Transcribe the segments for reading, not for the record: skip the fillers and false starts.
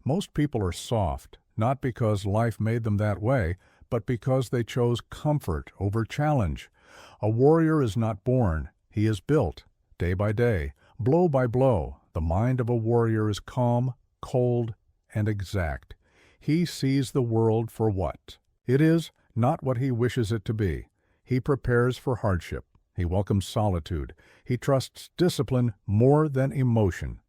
Most people are soft, not because life made them that way, but because they chose comfort over challenge. A warrior is not born, he is built, day by day, blow by blow. The mind of a warrior is calm, cold, and exact. He sees the world for what it is, not what he wishes it to be. He prepares for hardship. He welcomes solitude. He trusts discipline more than emotion.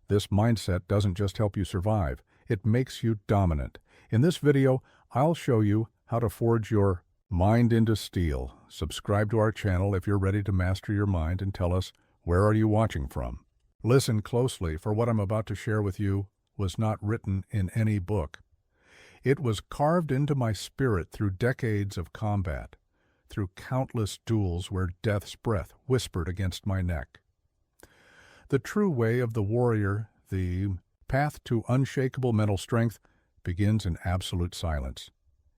This mindset doesn't just help you survive, it makes you dominant. In this video, I'll show you how to forge your mind into steel. Subscribe to our channel if you're ready to master your mind, and tell us, where are you watching from? Listen closely, for what I'm about to share with you was not written in any book. It was carved into my spirit through decades of combat, through countless duels where death's breath whispered against my neck. The true way of the warrior, the path to unshakable mental strength, begins in absolute silence.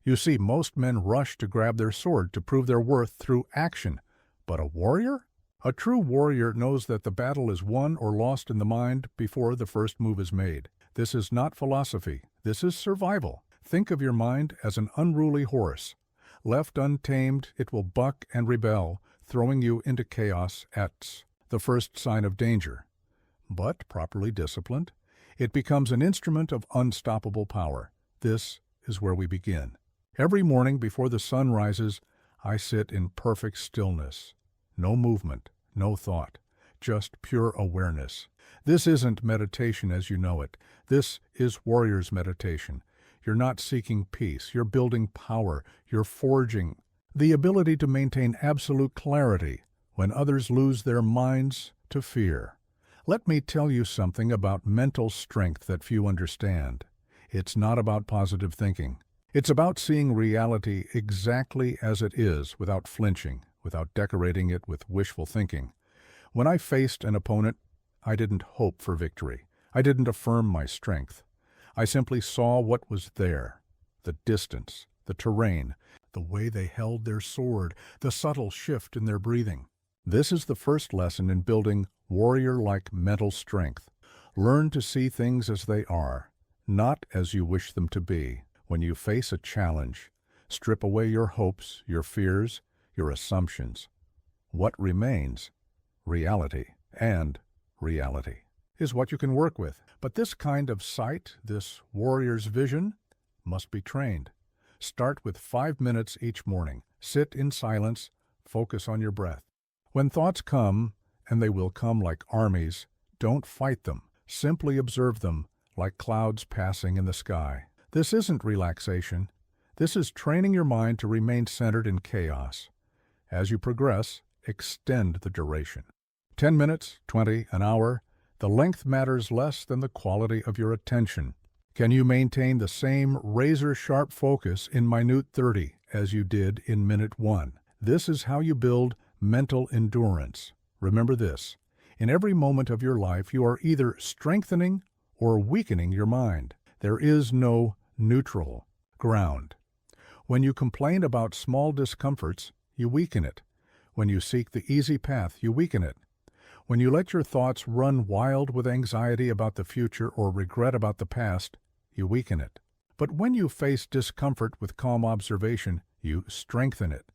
You see, most men rush to grab their sword to prove their worth through action. But a warrior? A true warrior knows that the battle is won or lost in the mind before the first move is made. This is not philosophy. This is survival. Think of your mind as an unruly horse. Left untamed, it will buck and rebel, throwing you into chaos at the first sign of danger. But, properly disciplined, it becomes an instrument of unstoppable power. This is where we begin. Every morning before the sun rises, I sit in perfect stillness. No movement, no thought, just pure awareness. This isn't meditation as you know it. This is warrior's meditation. You're not seeking peace, you're building power, you're forging the ability to maintain absolute clarity when others lose their minds to fear. Let me tell you something about mental strength that few understand. It's not about positive thinking. It's about seeing reality exactly as it is, without flinching, without decorating it with wishful thinking. When I faced an opponent, I didn't hope for victory. I didn't affirm my strength. I simply saw what was there: the distance, the terrain, the way they held their sword, the subtle shift in their breathing. This is the first lesson in building warrior-like mental strength. Learn to see things as they are, not as you wish them to be. When you face a challenge, strip away your hopes, your fears, your assumptions. What remains? Reality. And reality is what you can work with. But this kind of sight, this warrior's vision, must be trained. Start with 5 minutes each morning. Sit in silence, focus on your breath. When thoughts come, and they will come like armies, don't fight them. Simply observe them like clouds passing in the sky. This isn't relaxation. This is training your mind to remain centered in chaos. As you progress, extend the duration. 10 minutes, 20, an hour. The length matters less than the quality of your attention. Can you maintain the same razor-sharp focus in minute 30 as you did in minute 1? This is how you build mental endurance. Remember this: in every moment of your life, you are either strengthening or weakening your mind. There is no neutral ground. When you complain about small discomforts, you weaken it. When you seek the easy path, you weaken it. When you let your thoughts run wild with anxiety about the future or regret about the past, you weaken it. But when you face discomfort with calm observation, you strengthen it.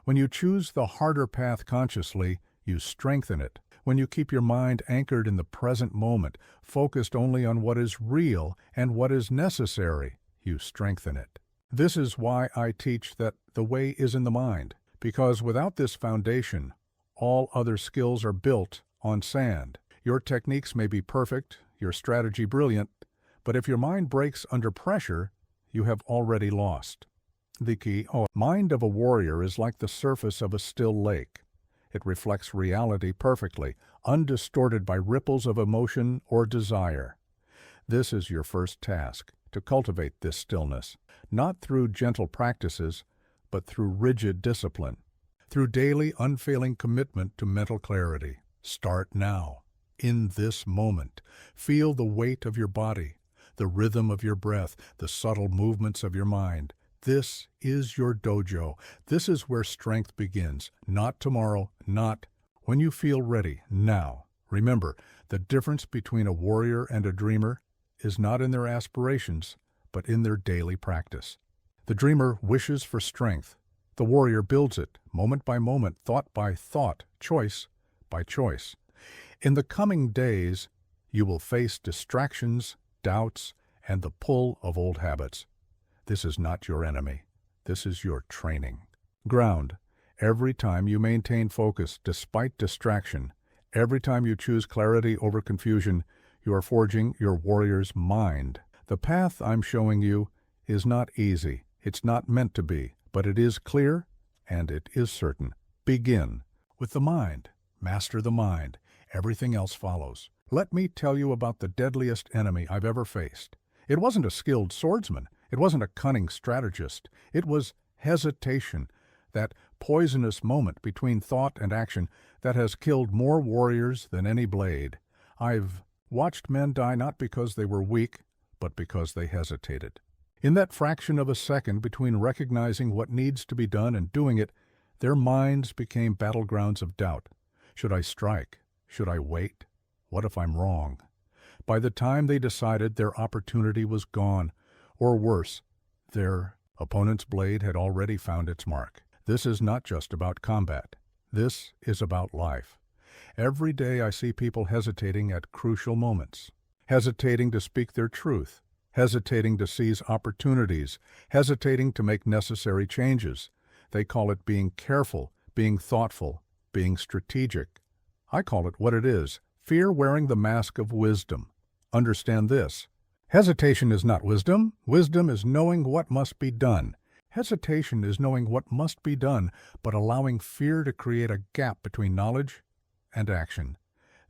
When you choose the harder path consciously, you strengthen it. When you keep your mind anchored in the present moment, focused only on what is real and what is necessary, you strengthen it. This is why I teach that the way is in the mind, because without this foundation, all other skills are built on sand. Your techniques may be perfect, your strategy brilliant, but if your mind breaks under pressure, you have already lost. The mind of a warrior is like the surface of a still lake. It reflects reality perfectly, undistorted by ripples of emotion or desire. This is your first task, to cultivate this stillness, not through gentle practices, but through rigid discipline, through daily, unfailing commitment to mental clarity. Start now, in this moment. Feel the weight of your body, the rhythm of your breath, the subtle movements of your mind. This is your dojo. This is where strength begins. Not tomorrow, not when you feel ready, now. Remember, the difference between a warrior and a dreamer is not in their aspirations, but in their daily practice. The dreamer wishes for strength. The warrior builds it, moment by moment, thought by thought, choice by choice. In the coming days, you will face distractions, doubts, and the pull of old habits. This is not your enemy. This is your training. Ground. Every time you maintain focus despite distraction, every time you choose clarity over confusion, you are forging your warrior's mind. The path I'm showing you is not easy. It's not meant to be, but it is clear and it is certain. Begin with the mind. Master the mind. Everything else follows. Let me tell you about the deadliest enemy I've ever faced. It wasn't a skilled swordsman. It wasn't a cunning strategist. It was hesitation, that poisonous moment between thought and action that has killed more warriors than any blade. I've watched men die not because they were weak, but because they hesitated. In that fraction of a second between recognizing what needs to be done and doing it, their minds became battlegrounds of doubt. Should I strike? Should I wait? What if I'm wrong? By the time they decided, their opportunity was gone, or worse, their opponent's blade had already found its mark. This is not just about combat. This is about life. Every day I see people hesitating at crucial moments, hesitating to speak their truth, hesitating to seize opportunities, hesitating to make necessary changes. They call it being careful, being thoughtful, being strategic. I call it what it is, fear wearing the mask of wisdom. Understand this. Hesitation is not wisdom. Wisdom is knowing what must be done. Hesitation is knowing what must be done, but allowing fear to create a gap between knowledge and action.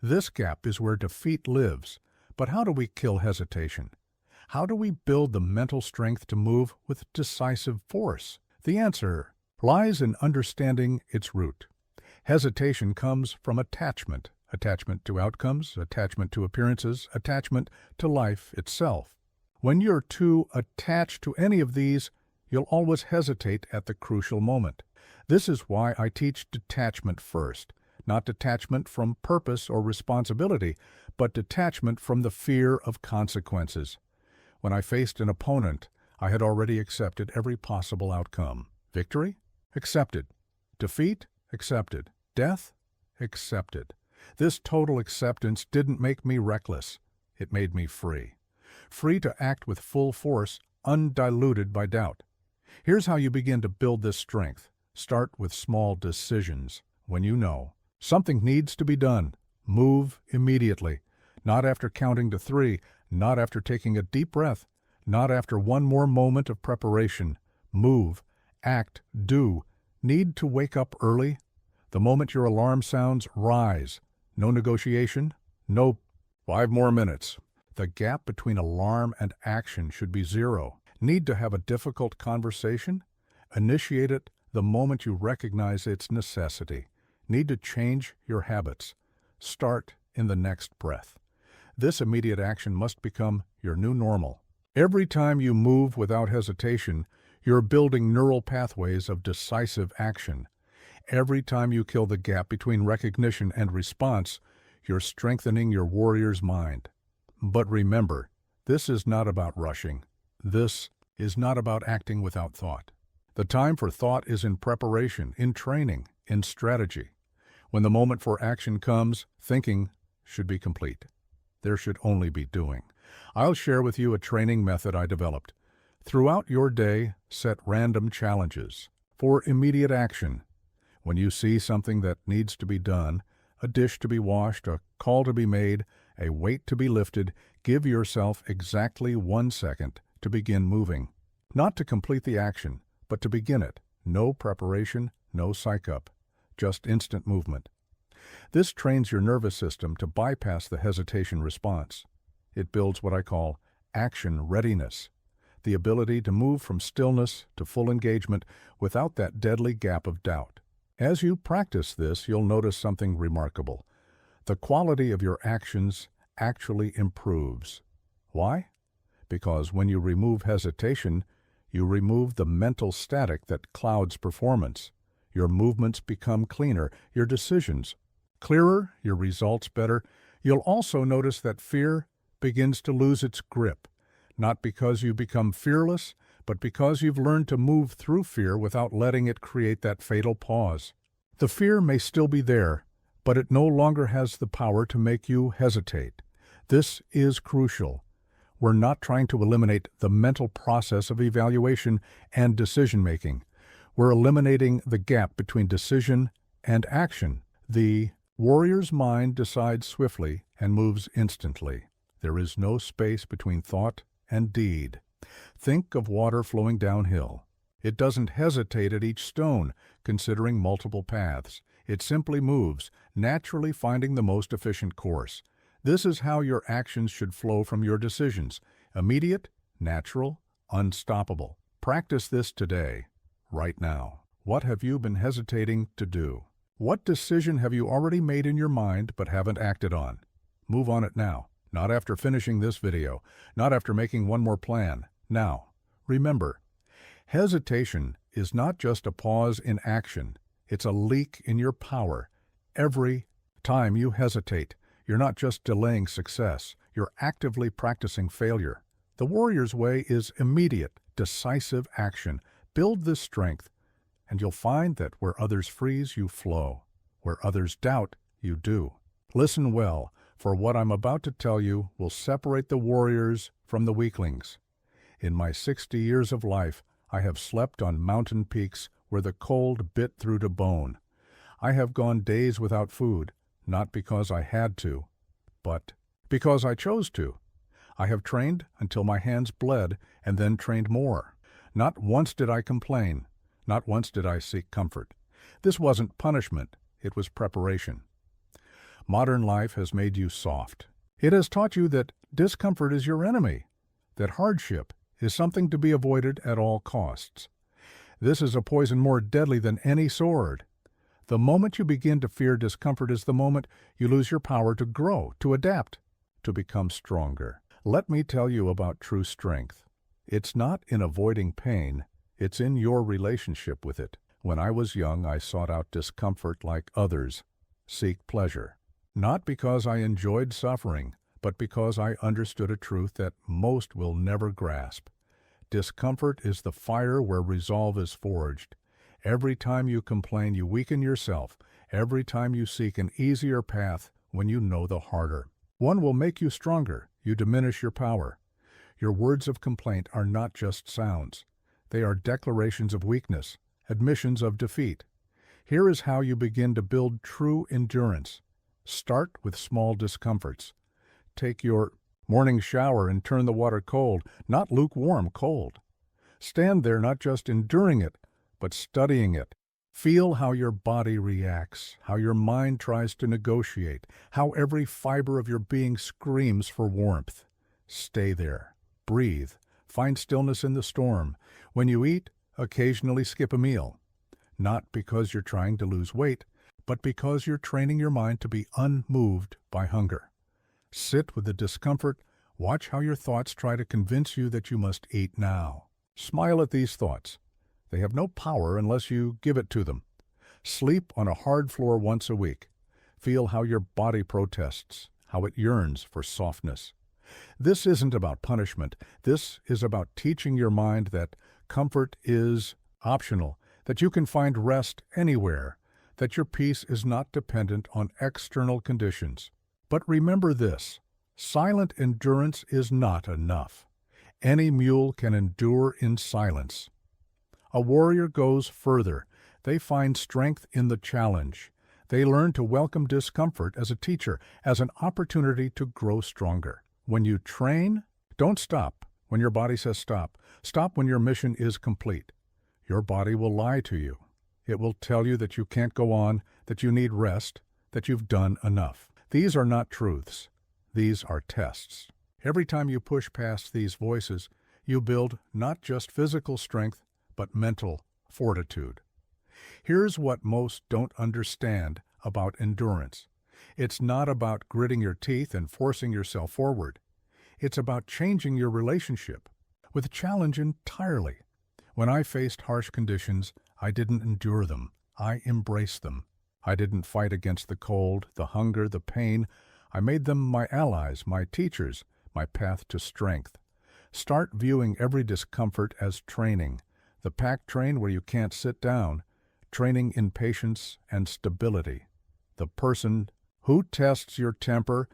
This gap is where defeat lives. But how do we kill hesitation? How do we build the mental strength to move with decisive force? The answer lies in understanding its root. Hesitation comes from attachment. Attachment to outcomes, attachment to appearances, attachment to life itself. When you're too attached to any of these, you'll always hesitate at the crucial moment. This is why I teach detachment first. Not detachment from purpose or responsibility, but detachment from the fear of consequences. When I faced an opponent, I had already accepted every possible outcome. Victory? Accepted. Defeat? Accepted. Death? Accepted. This total acceptance didn't make me reckless. It made me free. Free to act with full force, undiluted by doubt. Here's how you begin to build this strength. Start with small decisions. When you know something needs to be done, move immediately. Not after counting to 3, not after taking a deep breath, not after one more moment of preparation. Move, act, do. Need to wake up early? The moment your alarm sounds, rise. No negotiation, no 5 more minutes. The gap between alarm and action should be 0. Need to have a difficult conversation? Initiate it the moment you recognize its necessity. Need to change your habits? Start in the next breath. This immediate action must become your new normal. Every time you move without hesitation, you're building neural pathways of decisive action. Every time you kill the gap between recognition and response, you're strengthening your warrior's mind. But remember, this is not about rushing. This is not about acting without thought. The time for thought is in preparation, in training, in strategy. When the moment for action comes, thinking should be complete. There should only be doing. I'll share with you a training method I developed. Throughout your day, set random challenges for immediate action. When you see something that needs to be done, a dish to be washed, a call to be made, a weight to be lifted, give yourself exactly 1 second to begin moving. Not to complete the action, but to begin it. No preparation, no psych-up, just instant movement. This trains your nervous system to bypass the hesitation response. It builds what I call action readiness, the ability to move from stillness to full engagement without that deadly gap of doubt. As you practice this, you'll notice something remarkable. The quality of your actions actually improves. Why? Because when you remove hesitation, you remove the mental static that clouds performance. Your movements become cleaner, your decisions clearer, your results better. You'll also notice that fear begins to lose its grip, not because you become fearless, but because you've learned to move through fear without letting it create that fatal pause. The fear may still be there, but it no longer has the power to make you hesitate. This is crucial. We're not trying to eliminate the mental process of evaluation and decision-making. We're eliminating the gap between decision and action. The warrior's mind decides swiftly and moves instantly. There is no space between thought and deed. Think of water flowing downhill. It doesn't hesitate at each stone, considering multiple paths. It simply moves, naturally finding the most efficient course. This is how your actions should flow from your decisions: immediate, natural, unstoppable. Practice this today, right now. What have you been hesitating to do? What decision have you already made in your mind but haven't acted on? Move on it now. Not after finishing this video, not after making one more plan. Now, remember, hesitation is not just a pause in action. It's a leak in your power. Every time you hesitate, you're not just delaying success, you're actively practicing failure. The warrior's way is immediate, decisive action. Build this strength, and you'll find that where others freeze, you flow. Where others doubt, you do. Listen well, for what I'm about to tell you will separate the warriors from the weaklings. In my 60 years of life, I have slept on mountain peaks where the cold bit through to bone. I have gone days without food, not because I had to, but because I chose to. I have trained until my hands bled and then trained more. Not once did I complain. Not once did I seek comfort. This wasn't punishment. It was preparation. Modern life has made you soft. It has taught you that discomfort is your enemy, that hardship is something to be avoided at all costs. This is a poison more deadly than any sword. The moment you begin to fear discomfort is the moment you lose your power to grow, to adapt, to become stronger. Let me tell you about true strength. It's not in avoiding pain, it's in your relationship with it. When I was young, I sought out discomfort like others seek pleasure. Not because I enjoyed suffering, but because I understood a truth that most will never grasp. Discomfort is the fire where resolve is forged. Every time you complain, you weaken yourself. Every time you seek an easier path when you know the harder. One will make you stronger. You diminish your power. Your words of complaint are not just sounds. They are declarations of weakness, admissions of defeat. Here is how you begin to build true endurance. Start with small discomforts. Take your morning shower and turn the water cold, not lukewarm, cold. Stand there not just enduring it, but studying it. Feel how your body reacts, how your mind tries to negotiate, how every fiber of your being screams for warmth. Stay there. Breathe. Find stillness in the storm. When you eat, occasionally skip a meal. Not because you're trying to lose weight, but because you're training your mind to be unmoved by hunger. Sit with the discomfort. Watch how your thoughts try to convince you that you must eat now. Smile at these thoughts. They have no power unless you give it to them. Sleep on a hard floor once a week. Feel how your body protests, how it yearns for softness. This isn't about punishment. This is about teaching your mind that comfort is optional, that you can find rest anywhere, that your peace is not dependent on external conditions. But remember this, silent endurance is not enough. Any mule can endure in silence. A warrior goes further. They find strength in the challenge. They learn to welcome discomfort as a teacher, as an opportunity to grow stronger. When you train, don't stop when your body says stop. Stop when your mission is complete. Your body will lie to you. It will tell you that you can't go on, that you need rest, that you've done enough. These are not truths. These are tests. Every time you push past these voices, you build not just physical strength, but mental fortitude. Here's what most don't understand about endurance. It's not about gritting your teeth and forcing yourself forward. It's about changing your relationship with challenge entirely. When I faced harsh conditions, I didn't endure them. I embraced them. I didn't fight against the cold, the hunger, the pain. I made them my allies, my teachers, my path to strength. Start viewing every discomfort as training. The pack train where you can't sit down, training in patience and stability. The person who tests your temper,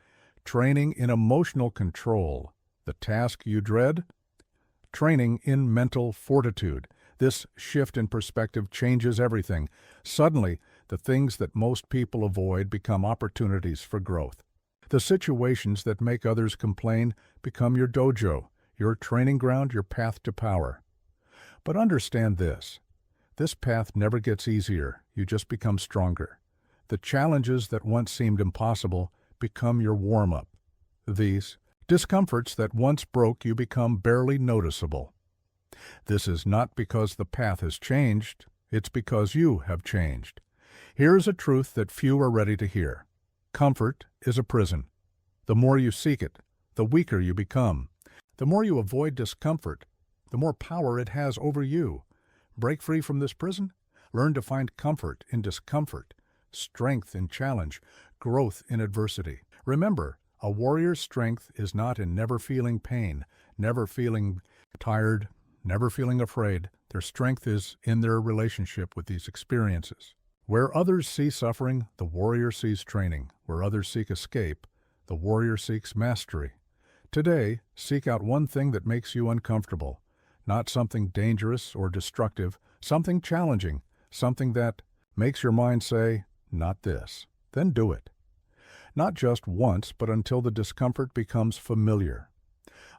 training in emotional control. The task you dread, training in mental fortitude. This shift in perspective changes everything. Suddenly, the things that most people avoid become opportunities for growth. The situations that make others complain become your dojo, your training ground, your path to power. But understand this path never gets easier, you just become stronger. The challenges that once seemed impossible become your warm-up. These discomforts that once broke you become barely noticeable. This is not because the path has changed, it's because you have changed. Here's a truth that few are ready to hear. Comfort is a prison. The more you seek it, the weaker you become. The more you avoid discomfort, the more power it has over you. Break free from this prison. Learn to find comfort in discomfort, strength in challenge, growth in adversity. Remember, a warrior's strength is not in never feeling pain, never feeling tired, never feeling afraid. Their strength is in their relationship with these experiences. Where others see suffering, the warrior sees training. Where others seek escape, the warrior seeks mastery. Today, seek out one thing that makes you uncomfortable. Not something dangerous or destructive, something challenging, something that makes your mind say, not this. Then do it. Not just once, but until the discomfort becomes familiar.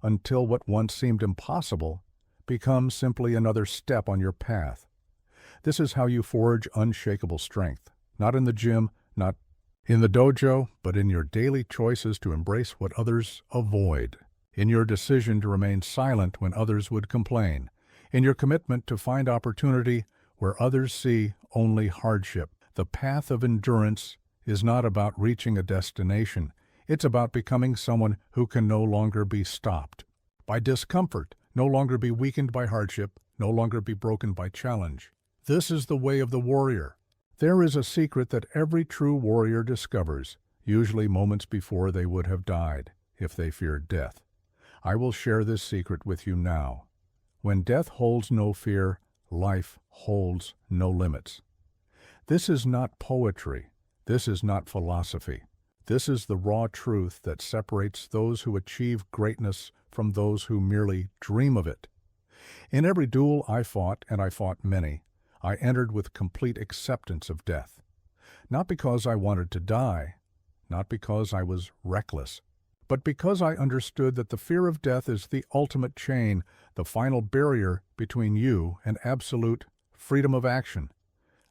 Until what once seemed impossible becomes simply another step on your path. This is how you forge unshakable strength. Not in the gym, not in the dojo, but in your daily choices to embrace what others avoid. In your decision to remain silent when others would complain. In your commitment to find opportunity where others see only hardship. The path of endurance is not about reaching a destination. It's about becoming someone who can no longer be stopped by discomfort, no longer be weakened by hardship, no longer be broken by challenge. This is the way of the warrior. There is a secret that every true warrior discovers, usually moments before they would have died, if they feared death. I will share this secret with you now. When death holds no fear, life holds no limits. This is not poetry. This is not philosophy. This is the raw truth that separates those who achieve greatness from those who merely dream of it. In every duel I fought, and I fought many, I entered with complete acceptance of death. Not because I wanted to die, not because I was reckless, but because I understood that the fear of death is the ultimate chain, the final barrier between you and absolute freedom of action.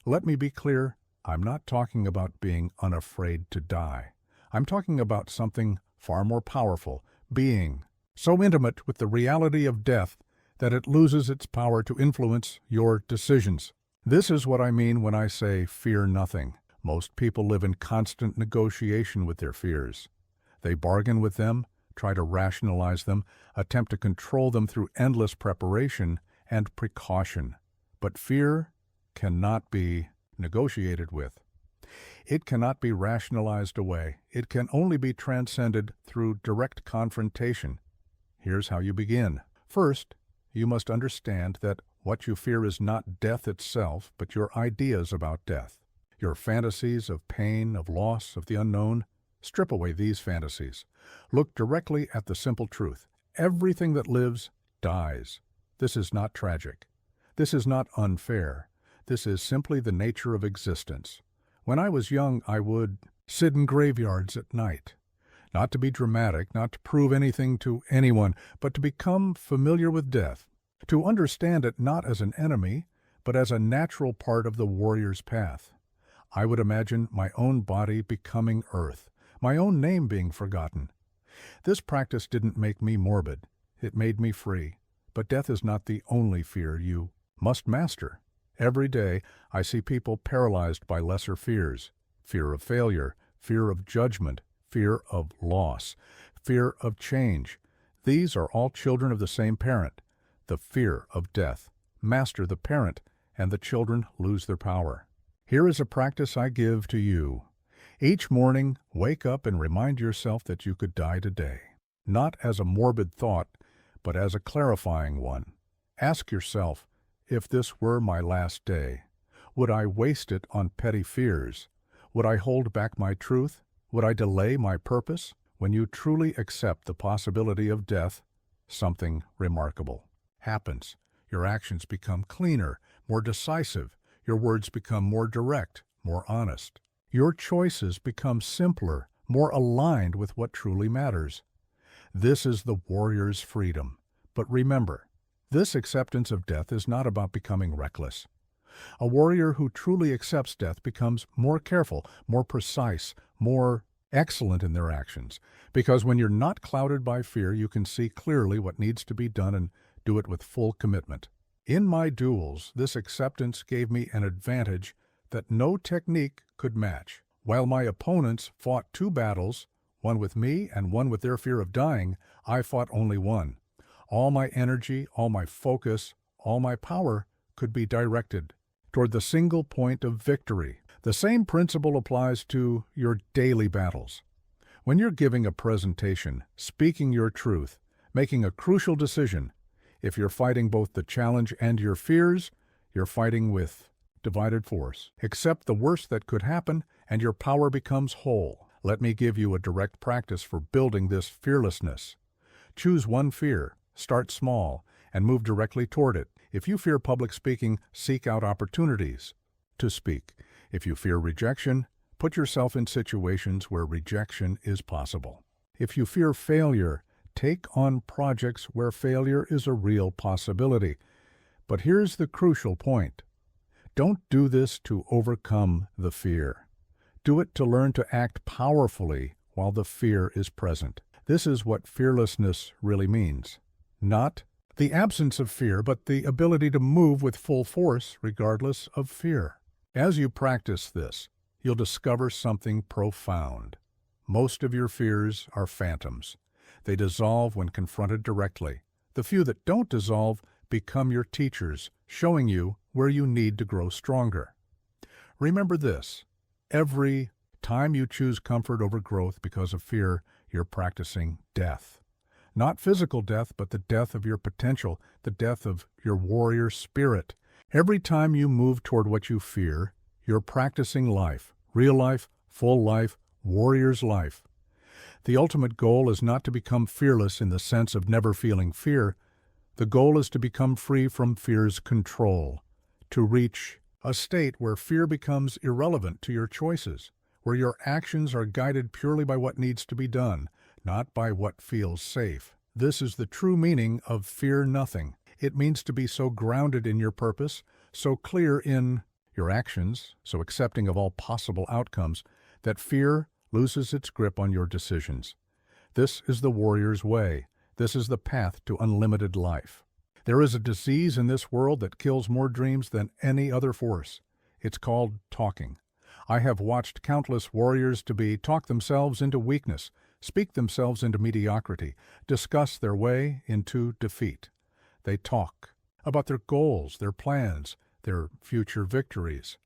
Let me be clear, I'm not talking about being unafraid to die. I'm talking about something far more powerful, being so intimate with the reality of death that it loses its power to influence your decisions. This is what I mean when I say fear nothing. Most people live in constant negotiation with their fears. They bargain with them, try to rationalize them, attempt to control them through endless preparation and precaution. But fear cannot be negotiated with. It cannot be rationalized away. It can only be transcended through direct confrontation. Here's how you begin. First, you must understand that what you fear is not death itself, but your ideas about death. Your fantasies of pain, of loss, of the unknown. Strip away these fantasies. Look directly at the simple truth. Everything that lives dies. This is not tragic. This is not unfair. This is simply the nature of existence. When I was young, I would sit in graveyards at night. Not to be dramatic, not to prove anything to anyone, but to become familiar with death. To understand it not as an enemy, but as a natural part of the warrior's path. I would imagine my own body becoming earth, my own name being forgotten. This practice didn't make me morbid. It made me free. But death is not the only fear you must master. Every day, I see people paralyzed by lesser fears. Fear of failure, fear of judgment, fear of loss, fear of change. These are all children of the same parent. The fear of death. Master the parent, and the children lose their power. Here is a practice I give to you. Each morning, wake up and remind yourself that you could die today. not as a morbid thought, but as a clarifying one. Ask yourself, if this were my last day, would I waste it on petty fears? Would I hold back my truth? Would I delay my purpose? When you truly accept the possibility of death, something remarkable happens. Your actions become cleaner, more decisive. Your words become more direct, more honest. Your choices become simpler, more aligned with what truly matters. This is the warrior's freedom. But remember, this acceptance of death is not about becoming reckless. A warrior who truly accepts death becomes more careful, more precise, more excellent in their actions, because when you're not clouded by fear, you can see clearly what needs to be done and do it with full commitment. In my duels, this acceptance gave me an advantage that no technique could match. While my opponents fought 2 battles, one with me and one with their fear of dying, I fought only one. All my energy, all my focus, all my power could be directed toward the single point of victory. The same principle applies to your daily battles. When you're giving a presentation, speaking your truth, making a crucial decision, if you're fighting both the challenge and your fears, you're fighting with divided force. Accept the worst that could happen, and your power becomes whole. Let me give you a direct practice for building this fearlessness. Choose one fear, start small, and move directly toward it. If you fear public speaking, seek out opportunities to speak. If you fear rejection, put yourself in situations where rejection is possible. If you fear failure, take on projects where failure is a real possibility. But here's the crucial point. Don't do this to overcome the fear. Do it to learn to act powerfully while the fear is present. This is what fearlessness really means. Not the absence of fear, but the ability to move with full force regardless of fear. As you practice this, you'll discover something profound. Most of your fears are phantoms. They dissolve when confronted directly. The few that don't dissolve become your teachers, showing you where you need to grow stronger. Remember this: every time you choose comfort over growth because of fear, you're practicing death. Not physical death, but the death of your potential, the death of your warrior spirit. Every time you move toward what you fear, you're practicing life, real life, full life, warrior's life. The ultimate goal is not to become fearless in the sense of never feeling fear. The goal is to become free from fear's control, to reach a state where fear becomes irrelevant to your choices, where your actions are guided purely by what needs to be done, not by what feels safe. This is the true meaning of fear nothing. It means to be so grounded in your purpose, so clear in your actions, so accepting of all possible outcomes, that fear loses its grip on your decisions. This is the warrior's way. This is the path to unlimited life. There is a disease in this world that kills more dreams than any other force. It's called talking. I have watched countless warriors talk themselves into weakness, speak themselves into mediocrity, discuss their way into defeat. They talk about their goals, their plans, their future victories.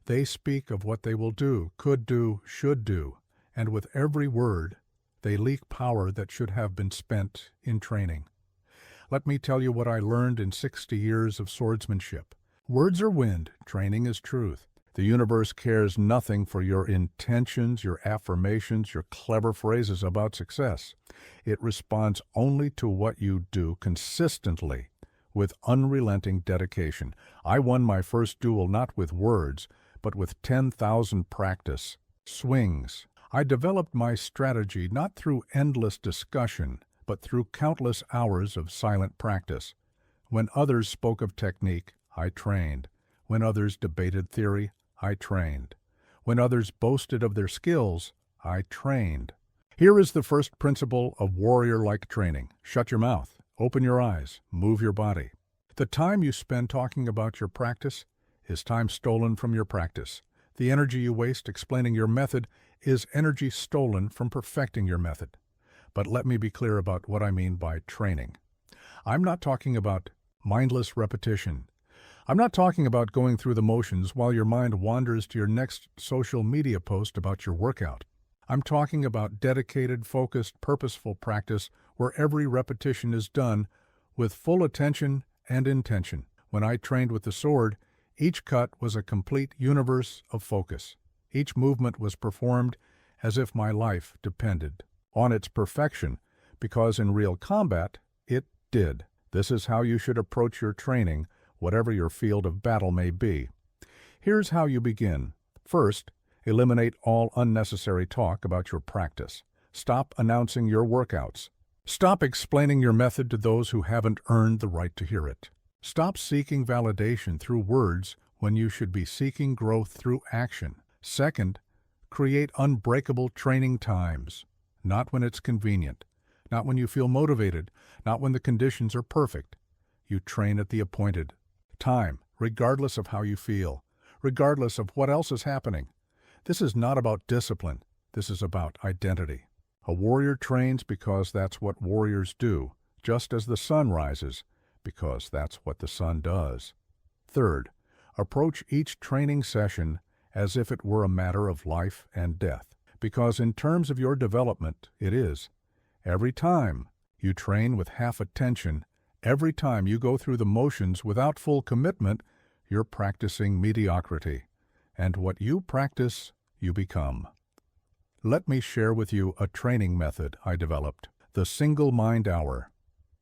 They speak of what they will do, could do, should do, and with every word, they leak power that should have been spent in training. Let me tell you what I learned in 60 years of swordsmanship. Words are wind, training is truth. The universe cares nothing for your intentions, your affirmations, your clever phrases about success. It responds only to what you do consistently, with unrelenting dedication. I won my first duel not with words, but with 10,000 practice swings. I developed my strategy not through endless discussion, but through countless hours of silent practice. When others spoke of technique, I trained. When others debated theory, I trained. When others boasted of their skills, I trained. Here is the first principle of warrior-like training. Shut your mouth, open your eyes, move your body. The time you spend talking about your practice is time stolen from your practice. The energy you waste explaining your method is energy stolen from perfecting your method. But let me be clear about what I mean by training. I'm not talking about mindless repetition. I'm not talking about going through the motions while your mind wanders to your next social media post about your workout. I'm talking about dedicated, focused, purposeful practice where every repetition is done with full attention and intention. When I trained with the sword, each cut was a complete universe of focus. Each movement was performed as if my life depended on its perfection, because in real combat, it did. This is how you should approach your training, whatever your field of battle may be. Here's how you begin. First, eliminate all unnecessary talk about your practice. Stop announcing your workouts. Stop explaining your method to those who haven't earned the right to hear it. Stop seeking validation through words when you should be seeking growth through action. Second, create unbreakable training times. Not when it's convenient, not when you feel motivated, not when the conditions are perfect. You train at the appointed time, regardless of how you feel, regardless of what else is happening. This is not about discipline. This is about identity. A warrior trains because that's what warriors do, just as the sun rises, because that's what the sun does. Third, approach each training session as if it were a matter of life and death, because in terms of your development, it is. Every time you train with half attention, every time you go through the motions without full commitment, you're practicing mediocrity. And what you practice, you become. Let me share with you a training method I developed, the Single Mind Hour.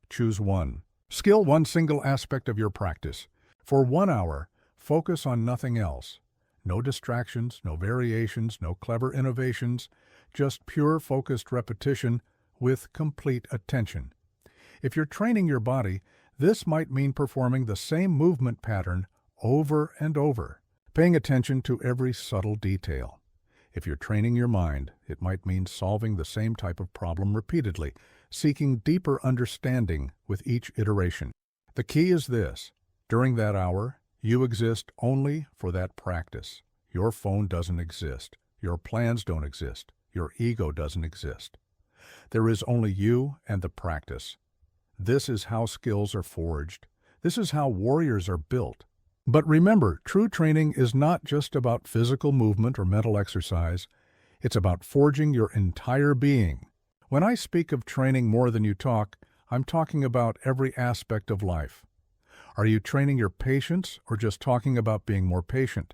Choose one. Skill one single aspect of your practice. For 1 hour, focus on nothing else. No distractions, no variations, no clever innovations, just pure focused repetition with complete attention. If you're training your body, this might mean performing the same movement pattern over and over, paying attention to every subtle detail. If you're training your mind, it might mean solving the same type of problem repeatedly, seeking deeper understanding with each iteration. The key is this: during that hour, you exist only for that practice. Your phone doesn't exist. Your plans don't exist. Your ego doesn't exist. There is only you and the practice. This is how skills are forged. This is how warriors are built. But remember, true training is not just about physical movement or mental exercise. It's about forging your entire being. When I speak of training more than you talk, I'm talking about every aspect of life. Are you training your patience or just talking about being more patient?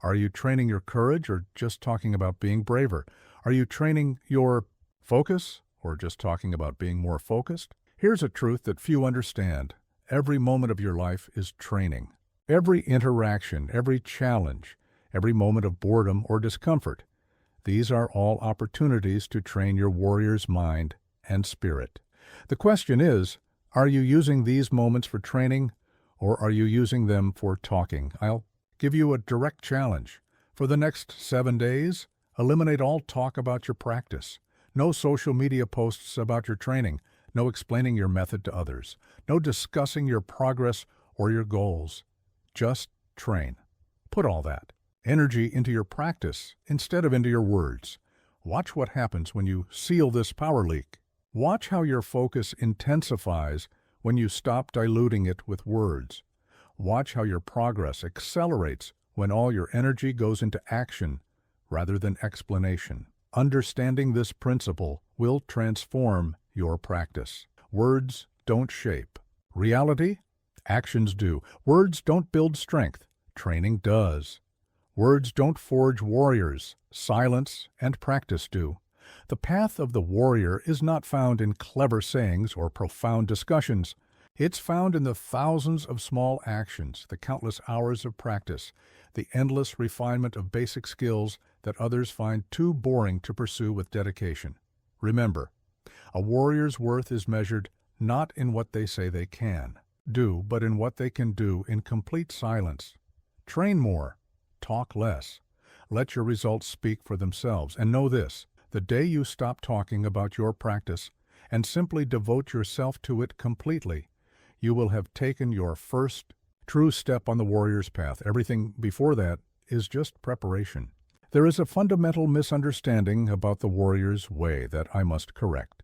Are you training your courage or just talking about being braver? Are you training your focus or just talking about being more focused? Here's a truth that few understand. Every moment of your life is training. Every interaction, every challenge, every moment of boredom or discomfort, these are all opportunities to train your warrior's mind and spirit. The question is, are you using these moments for training, or are you using them for talking? I'll give you a direct challenge. For the next 7 days, eliminate all talk about your practice. No social media posts about your training. No explaining your method to others. No discussing your progress or your goals. Just train. Put all that energy into your practice instead of into your words. Watch what happens when you seal this power leak. Watch how your focus intensifies when you stop diluting it with words. Watch how your progress accelerates when all your energy goes into action rather than explanation. Understanding this principle will transform your practice. Words don't shape reality. Actions do. Words don't build strength. Training does. Words don't forge warriors. Silence and practice do. The path of the warrior is not found in clever sayings or profound discussions. It's found in the thousands of small actions, the countless hours of practice, the endless refinement of basic skills that others find too boring to pursue with dedication. Remember, a warrior's worth is measured not in what they say they can do, but in what they can do in complete silence. Train more. Talk less. Let your results speak for themselves. And know this: the day you stop talking about your practice and simply devote yourself to it completely, you will have taken your first true step on the warrior's path. Everything before that is just preparation. There is a fundamental misunderstanding about the warrior's way that I must correct.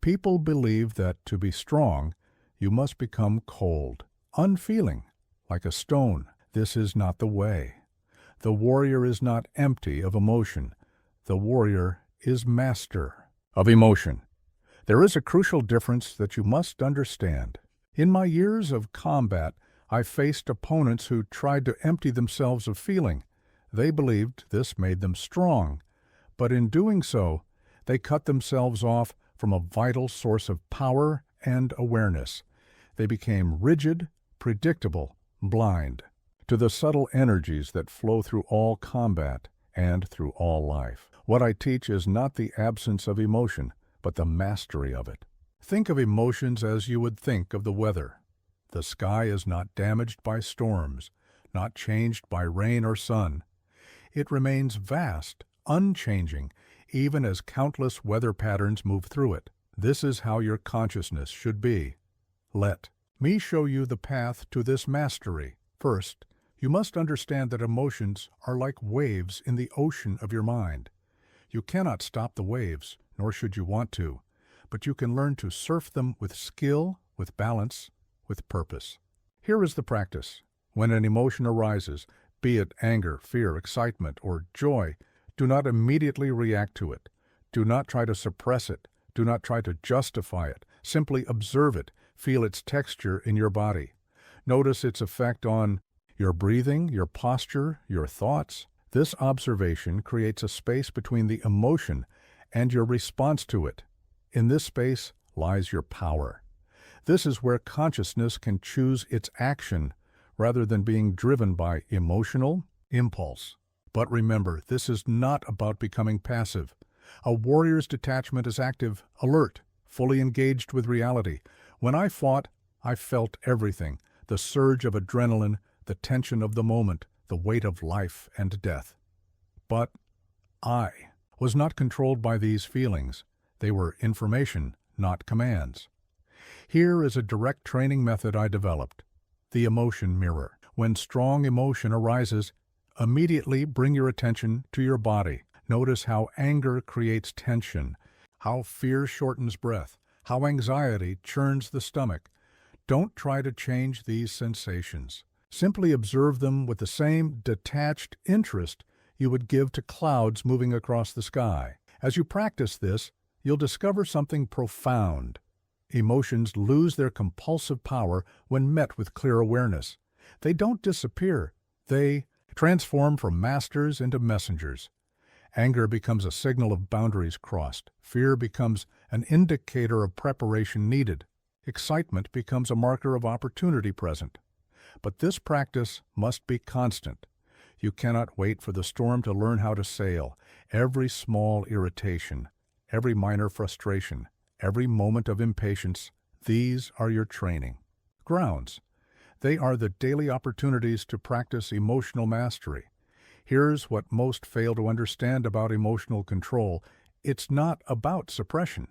People believe that to be strong, you must become cold, unfeeling, like a stone. This is not the way. The warrior is not empty of emotion. The warrior is master of emotion. There is a crucial difference that you must understand. In my years of combat, I faced opponents who tried to empty themselves of feeling. They believed this made them strong, but in doing so, they cut themselves off from a vital source of power and awareness. They became rigid, predictable, blind to the subtle energies that flow through all combat and through all life. What I teach is not the absence of emotion, but the mastery of it. Think of emotions as you would think of the weather. The sky is not damaged by storms, not changed by rain or sun. It remains vast, unchanging, even as countless weather patterns move through it. This is how your consciousness should be. Let me show you the path to this mastery. First, you must understand that emotions are like waves in the ocean of your mind. You cannot stop the waves, nor should you want to, but you can learn to surf them with skill, with balance, with purpose. Here is the practice. When an emotion arises, be it anger, fear, excitement, or joy, do not immediately react to it. Do not try to suppress it. Do not try to justify it. Simply observe it. Feel its texture in your body. Notice its effect on your breathing, your posture, your thoughts. This observation creates a space between the emotion and your response to it. In this space lies your power. This is where consciousness can choose its action rather than being driven by emotional impulse. But remember, this is not about becoming passive. A warrior's detachment is active, alert, fully engaged with reality. When I fought, I felt everything: the surge of adrenaline, the tension of the moment, the weight of life and death. But I was not controlled by these feelings. They were information, not commands. Here is a direct training method I developed: the emotion mirror. When strong emotion arises, immediately bring your attention to your body. Notice how anger creates tension, how fear shortens breath, how anxiety churns the stomach. Don't try to change these sensations. Simply observe them with the same detached interest you would give to clouds moving across the sky. As you practice this, you'll discover something profound. Emotions lose their compulsive power when met with clear awareness. They don't disappear. They transform from masters into messengers. Anger becomes a signal of boundaries crossed. Fear becomes an indicator of preparation needed. Excitement becomes a marker of opportunity present. But this practice must be constant. You cannot wait for the storm to learn how to sail. Every small irritation, every minor frustration, every moment of impatience, these are your training grounds. They are the daily opportunities to practice emotional mastery. Here's what most fail to understand about emotional control: it's not about suppression.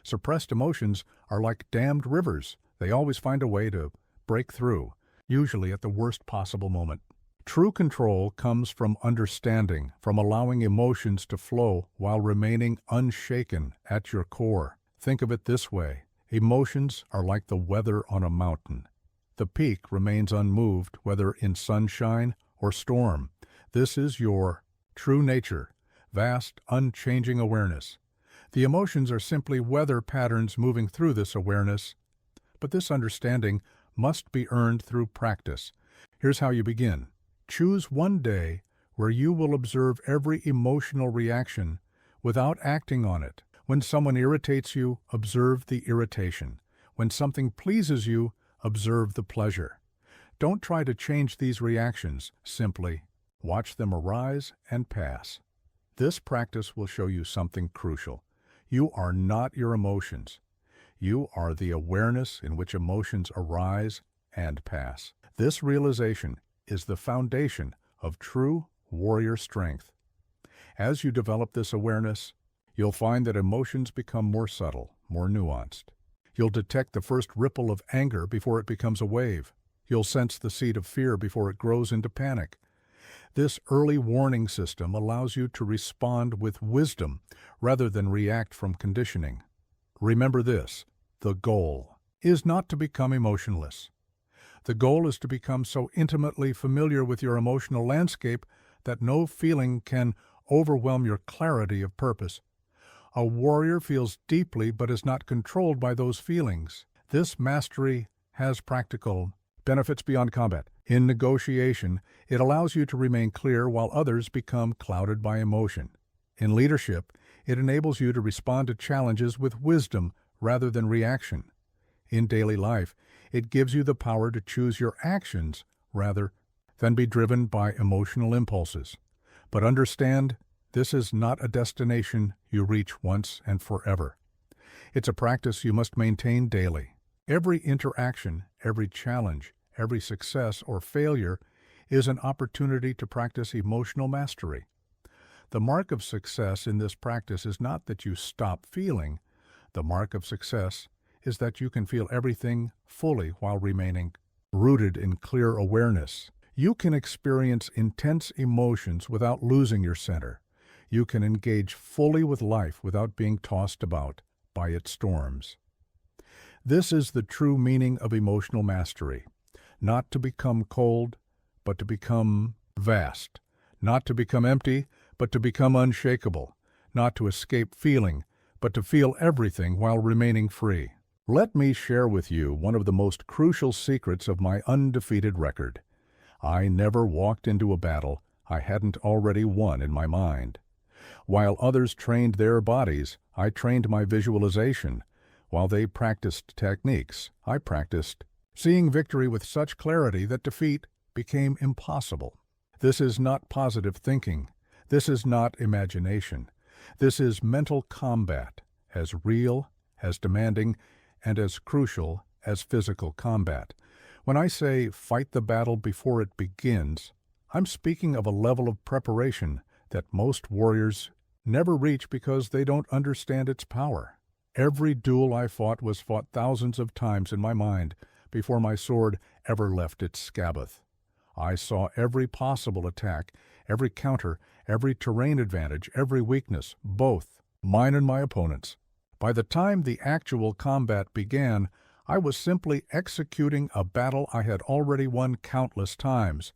Suppressed emotions are like dammed rivers. They always find a way to break through, usually at the worst possible moment. True control comes from understanding, from allowing emotions to flow while remaining unshaken at your core. Think of it this way: emotions are like the weather on a mountain. The peak remains unmoved, whether in sunshine or storm. This is your true nature, vast, unchanging awareness. The emotions are simply weather patterns moving through this awareness, but this understanding must be earned through practice. Here's how you begin. Choose one day where you will observe every emotional reaction without acting on it. When someone irritates you, observe the irritation. When something pleases you, observe the pleasure. Don't try to change these reactions. Simply watch them arise and pass. This practice will show you something crucial. You are not your emotions. You are the awareness in which emotions arise and pass. This realization is the foundation of true warrior strength. As you develop this awareness, you'll find that emotions become more subtle, more nuanced. You'll detect the first ripple of anger before it becomes a wave. You'll sense the seed of fear before it grows into panic. This early warning system allows you to respond with wisdom rather than react from conditioning. Remember this: the goal is not to become emotionless. The goal is to become so intimately familiar with your emotional landscape that no feeling can overwhelm your clarity of purpose. A warrior feels deeply but is not controlled by those feelings. This mastery has practical benefits beyond combat. In negotiation, it allows you to remain clear while others become clouded by emotion. In leadership, it enables you to respond to challenges with wisdom rather than reaction. In daily life, it gives you the power to choose your actions rather than be driven by emotional impulses. But understand, this is not a destination you reach once and forever. It's a practice you must maintain daily. Every interaction, every challenge, every success or failure is an opportunity to practice emotional mastery. The mark of success in this practice is not that you stop feeling. The mark of success is that you can feel everything fully while remaining rooted in clear awareness. You can experience intense emotions without losing your center. You can engage fully with life without being tossed about by its storms. This is the true meaning of emotional mastery. Not to become cold, but to become vast. Not to become empty, but to become unshakable. Not to escape feeling, but to feel everything while remaining free. Let me share with you one of the most crucial secrets of my undefeated record. I never walked into a battle I hadn't already won in my mind. While others trained their bodies, I trained my visualization. While they practiced techniques, I practiced seeing victory with such clarity that defeat became impossible. This is not positive thinking. This is not imagination. This is mental combat, as real, as demanding, and as crucial as physical combat. When I say fight the battle before it begins, I'm speaking of a level of preparation that most warriors never reach because they don't understand its power. Every duel I fought was fought thousands of times in my mind before my sword ever left its scabbard. I saw every possible attack, every counter, every terrain advantage, every weakness, both mine and my opponent's. By the time the actual combat began, I was simply executing a battle I had already won countless times.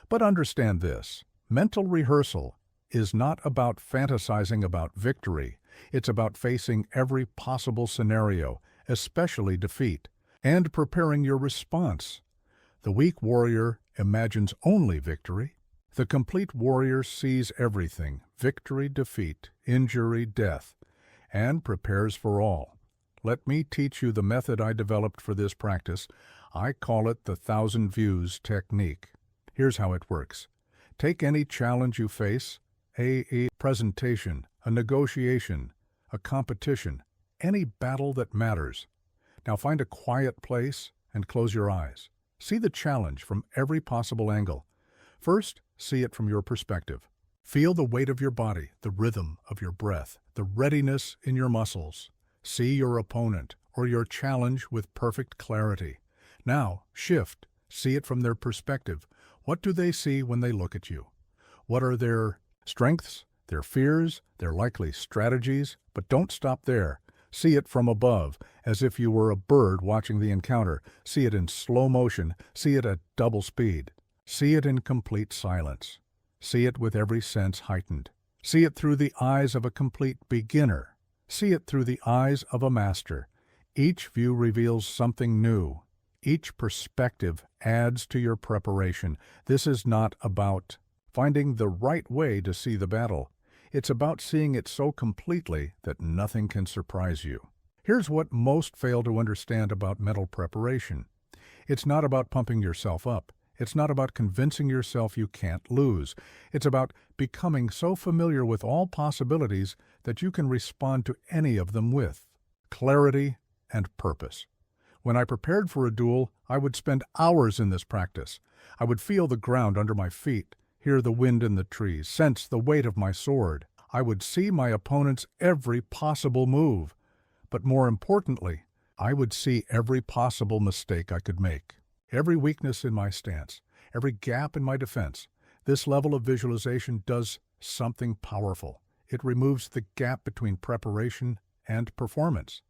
But understand this, mental rehearsal is not about fantasizing about victory. It's about facing every possible scenario, especially defeat, and preparing your response. The weak warrior imagines only victory. The complete warrior sees everything, victory, defeat, injury, death, and prepares for all. Let me teach you the method I developed for this practice. I call it the 1,000 views technique. Here's how it works. Take any challenge you face, a presentation, a negotiation, a competition, any battle that matters. Now find a quiet place and close your eyes. See the challenge from every possible angle. First, see it from your perspective. Feel the weight of your body, the rhythm of your breath, the readiness in your muscles. See your opponent or your challenge with perfect clarity. Now, shift. See it from their perspective. What do they see when they look at you? What are their strengths, their fears, their likely strategies? But don't stop there. See it from above, as if you were a bird watching the encounter. See it in slow motion. See it at double speed. See it in complete silence. See it with every sense heightened. See it through the eyes of a complete beginner. See it through the eyes of a master. Each view reveals something new. Each perspective adds to your preparation. This is not about finding the right way to see the battle. It's about seeing it so completely that nothing can surprise you. Here's what most fail to understand about mental preparation. It's not about pumping yourself up. It's not about convincing yourself you can't lose. It's about becoming so familiar with all possibilities that you can respond to any of them with clarity and purpose. When I prepared for a duel, I would spend hours in this practice. I would feel the ground under my feet, hear the wind in the trees, sense the weight of my sword. I would see my opponent's every possible move. But more importantly, I would see every possible mistake I could make. Every weakness in my stance, every gap in my defense. This level of visualization does something powerful. It removes the gap between preparation and performance.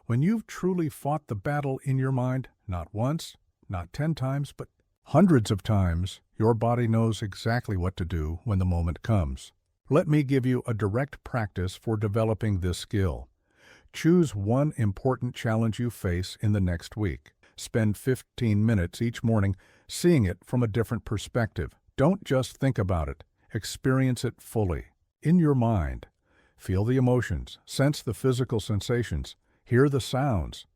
When you've truly fought the battle in your mind, not once, not 10 times, but hundreds of times, your body knows exactly what to do when the moment comes. Let me give you a direct practice for developing this skill. Choose one important challenge you face in the next week. Spend 15 minutes each morning seeing it from a different perspective. Don't just think about it. Experience it fully, in your mind. Feel the emotions, sense the physical sensations, hear the sounds.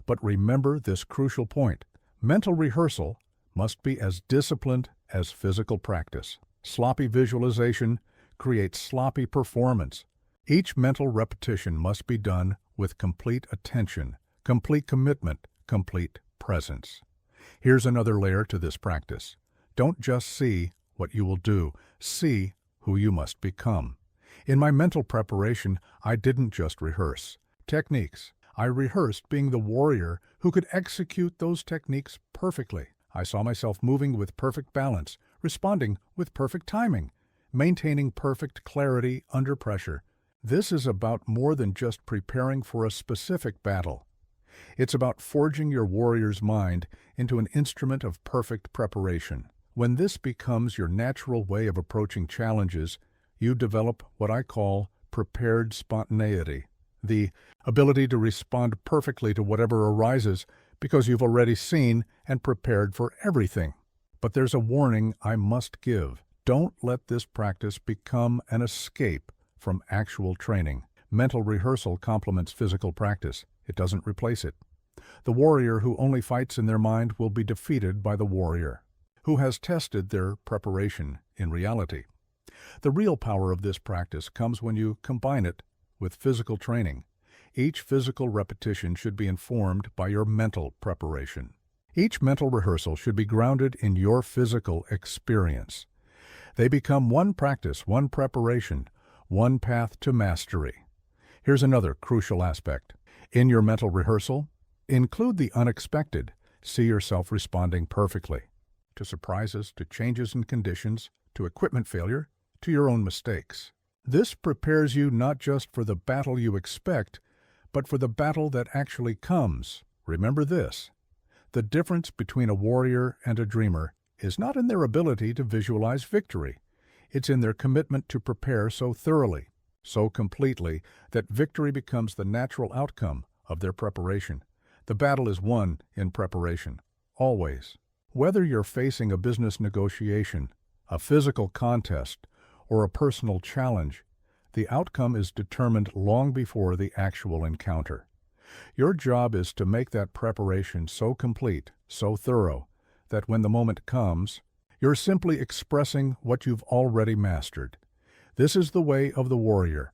But remember this crucial point. Mental rehearsal must be as disciplined as physical practice. Sloppy visualization creates sloppy performance. Each mental repetition must be done with complete attention, complete commitment, complete presence. Here's another layer to this practice. Don't just see what you will do, see who you must become. In my mental preparation, I didn't just rehearse techniques. I rehearsed being the warrior who could execute those techniques perfectly. I saw myself moving with perfect balance, responding with perfect timing, maintaining perfect clarity under pressure. This is about more than just preparing for a specific battle. It's about forging your warrior's mind into an instrument of perfect preparation. When this becomes your natural way of approaching challenges, you develop what I call prepared spontaneity, the ability to respond perfectly to whatever arises because you've already seen and prepared for everything. But there's a warning I must give. Don't let this practice become an escape from actual training. Mental rehearsal complements physical practice. It doesn't replace it. The warrior who only fights in their mind will be defeated by the warrior who has tested their preparation in reality. The real power of this practice comes when you combine it with physical training. Each physical repetition should be informed by your mental preparation. Each mental rehearsal should be grounded in your physical experience. They become one practice, one preparation, one path to mastery. Here's another crucial aspect. In your mental rehearsal, include the unexpected. See yourself responding perfectly to surprises, to changes in conditions, to equipment failure, to your own mistakes. This prepares you not just for the battle you expect, but for the battle that actually comes. Remember this: the difference between a warrior and a dreamer is not in their ability to visualize victory. It's in their commitment to prepare so thoroughly, so completely, that victory becomes the natural outcome of their preparation. The battle is won in preparation, always. Whether you're facing a business negotiation, a physical contest, or a personal challenge, the outcome is determined long before the actual encounter. Your job is to make that preparation so complete, so thorough, that when the moment comes, you're simply expressing what you've already mastered. This is the way of the warrior,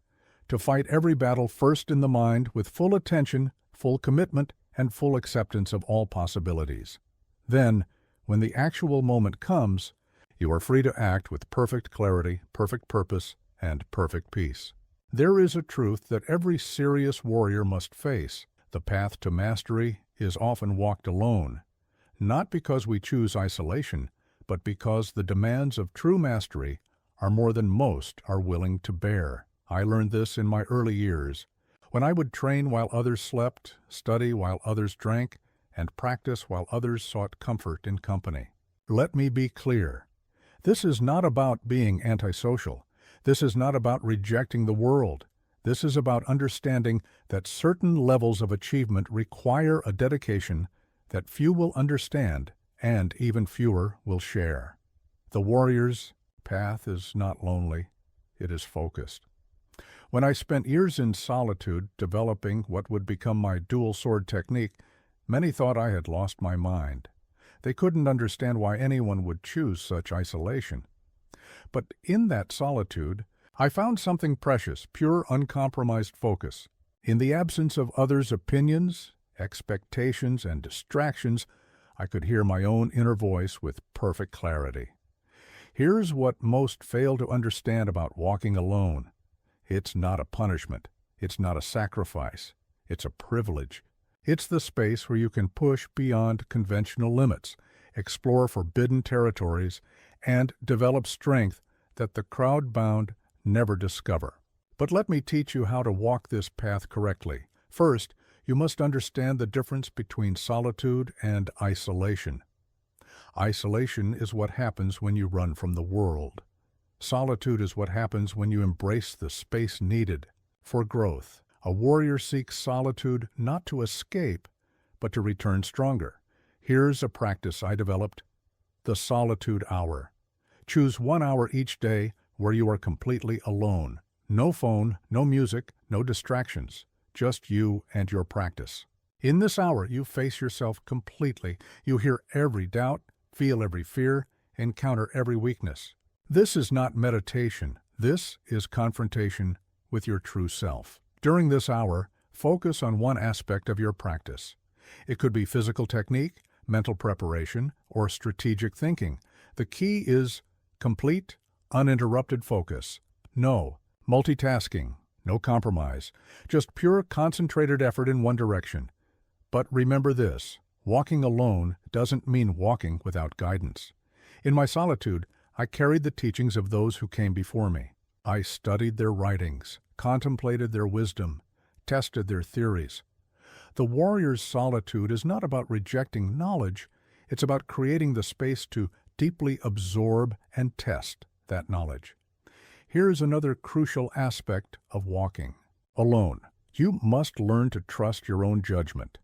to fight every battle first in the mind with full attention, full commitment, and full acceptance of all possibilities. Then, when the actual moment comes, you are free to act with perfect clarity, perfect purpose, and perfect peace. There is a truth that every serious warrior must face. The path to mastery is often walked alone, not because we choose isolation, but because the demands of true mastery are more than most are willing to bear. I learned this in my early years, when I would train while others slept, study while others drank, and practice while others sought comfort in company. Let me be clear. This is not about being antisocial. This is not about rejecting the world. This is about understanding that certain levels of achievement require a dedication that few will understand and even fewer will share. The warrior's path is not lonely, it is focused. When I spent years in solitude developing what would become my dual sword technique, many thought I had lost my mind. They couldn't understand why anyone would choose such isolation. But in that solitude, I found something precious, pure, uncompromised focus. In the absence of others' opinions, expectations, and distractions, I could hear my own inner voice with perfect clarity. Here's what most fail to understand about walking alone. It's not a punishment. It's not a sacrifice. It's a privilege. It's the space where you can push beyond conventional limits, explore forbidden territories, and develop strength that the crowd-bound never discover. But let me teach you how to walk this path correctly. First, you must understand the difference between solitude and isolation. Isolation is what happens when you run from the world. Solitude is what happens when you embrace the space needed for growth. A warrior seeks solitude not to escape, but to return stronger. Here's a practice I developed: the solitude hour. Choose 1 hour each day where you are completely alone. No phone, no music, no distractions. Just you and your practice. In this hour, you face yourself completely. You hear every doubt, feel every fear, encounter every weakness. This is not meditation. This is confrontation with your true self. During this hour, focus on one aspect of your practice. It could be physical technique, mental preparation, or strategic thinking. The key is complete, uninterrupted focus. No multitasking, no compromise, just pure concentrated effort in one direction. But remember this: walking alone doesn't mean walking without guidance. In my solitude, I carried the teachings of those who came before me. I studied their writings, contemplated their wisdom, tested their theories. The warrior's solitude is not about rejecting knowledge, it's about creating the space to deeply absorb and test that knowledge. Here's another crucial aspect of walking alone. You must learn to trust your own judgment.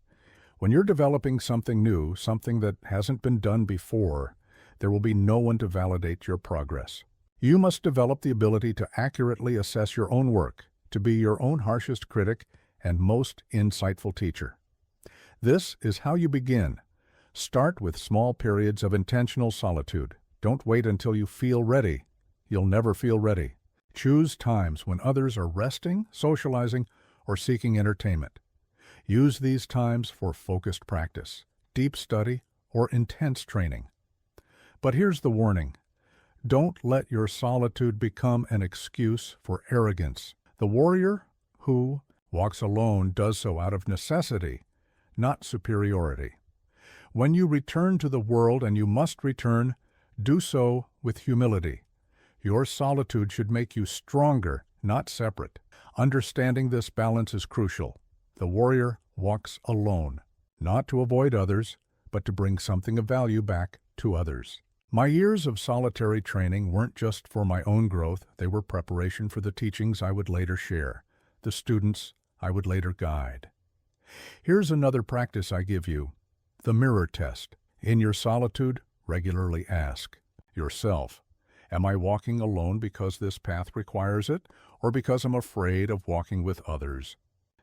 When you're developing something new, something that hasn't been done before, there will be no one to validate your progress. You must develop the ability to accurately assess your own work, to be your own harshest critic and most insightful teacher. This is how you begin. Start with small periods of intentional solitude. Don't wait until you feel ready. You'll never feel ready. Choose times when others are resting, socializing, or seeking entertainment. Use these times for focused practice, deep study, or intense training. But here's the warning: don't let your solitude become an excuse for arrogance. The warrior who walks alone does so out of necessity, not superiority. When you return to the world, and you must return, do so with humility. Your solitude should make you stronger, not separate. Understanding this balance is crucial. The warrior walks alone, not to avoid others, but to bring something of value back to others. My years of solitary training weren't just for my own growth, they were preparation for the teachings I would later share, the students I would later guide. Here's another practice I give you: the mirror test. In your solitude, regularly ask yourself, am I walking alone because this path requires it, or because I'm afraid of walking with others?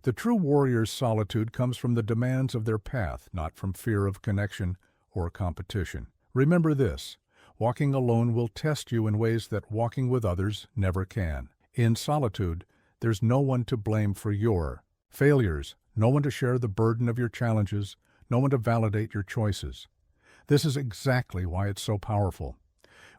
The true warrior's solitude comes from the demands of their path, not from fear of connection or competition. Remember this: walking alone will test you in ways that walking with others never can. In solitude, there's no one to blame for your failures, no one to share the burden of your challenges, no one to validate your choices. This is exactly why it's so powerful.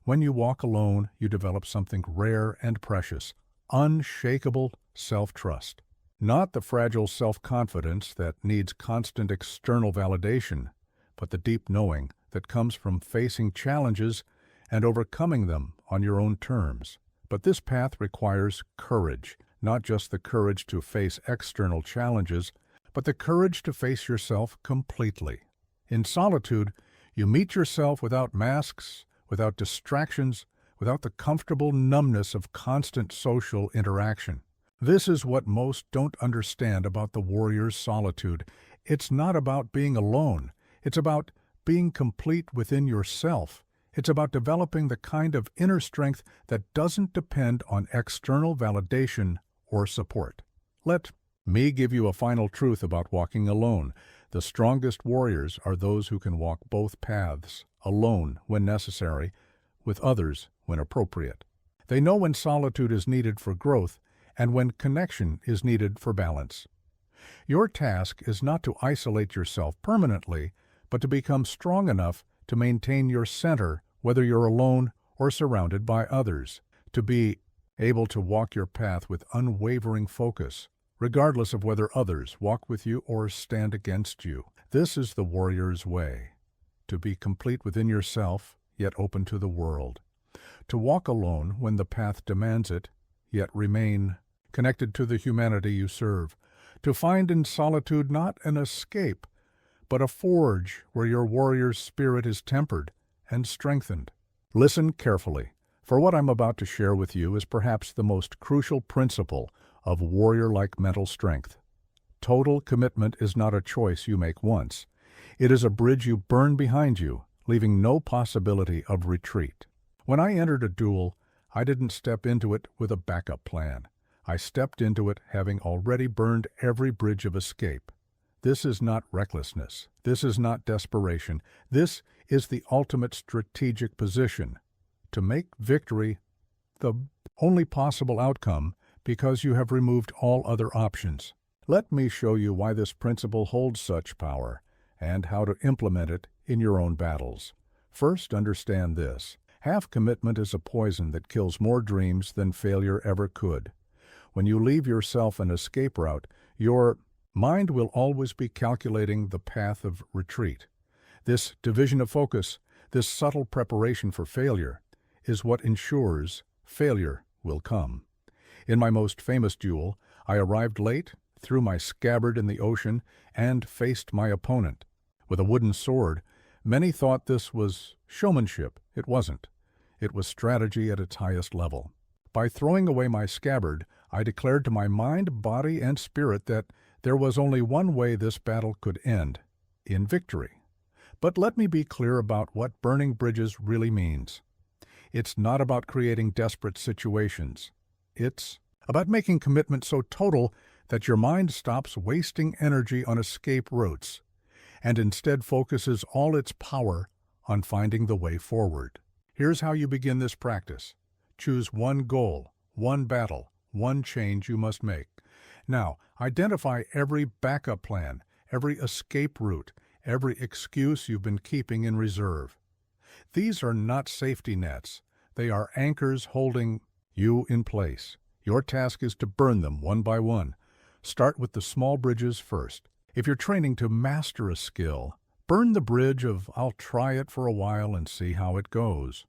When you walk alone, you develop something rare and precious: unshakable self-trust. Not the fragile self-confidence that needs constant external validation, but the deep knowing that comes from facing challenges and overcoming them on your own terms. But this path requires courage, not just the courage to face external challenges, but the courage to face yourself completely. In solitude, you meet yourself without masks, without distractions, without the comfortable numbness of constant social interaction. This is what most don't understand about the warrior's solitude. It's not about being alone. It's about being complete within yourself. It's about developing the kind of inner strength that doesn't depend on external validation or support. Let me give you a final truth about walking alone. The strongest warriors are those who can walk both paths, alone when necessary, with others when appropriate. They know when solitude is needed for growth and when connection is needed for balance. Your task is not to isolate yourself permanently, but to become strong enough to maintain your center whether you're alone or surrounded by others, to be able to walk your path with unwavering focus, regardless of whether others walk with you or stand against you. This is the warrior's way: to be complete within yourself, yet open to the world; to walk alone when the path demands it, yet remain connected to the humanity you serve; to find in solitude not an escape, but a forge where your warrior's spirit is tempered and strengthened. Listen carefully. For what I'm about to share with you is perhaps the most crucial principle of warrior-like mental strength. Total commitment is not a choice you make once. It is a bridge you burn behind you, leaving no possibility of retreat. When I entered a duel, I didn't step into it with a backup plan. I stepped into it having already burned every bridge of escape. This is not recklessness. This is not desperation. This is the ultimate strategic position. To make victory the only possible outcome because you have removed all other options. Let me show you why this principle holds such power and how to implement it in your own battles. First, understand this. Half commitment is a poison that kills more dreams than failure ever could. When you leave yourself an escape route, your mind will always be calculating the path of retreat. This division of focus, this subtle preparation for failure, is what ensures failure will come. In my most famous duel, I arrived late, threw my scabbard in the ocean, and faced my opponent. With a wooden sword, many thought this was showmanship. It wasn't. It was strategy at its highest level. By throwing away my scabbard, I declared to my mind, body, and spirit that there was only one way this battle could end, in victory. But let me be clear about what burning bridges really means. It's not about creating desperate situations. It's about making commitment so total that your mind stops wasting energy on escape routes and instead focuses all its power on finding the way forward. Here's how you begin this practice. Choose one goal, one battle, one change you must make. Now, identify every backup plan, every escape route, every excuse you've been keeping in reserve. These are not safety nets. They are anchors holding you in place. Your task is to burn them one by one. Start with the small bridges first. If you're training to master a skill, burn the bridge of "I'll try it for a while and see how it goes."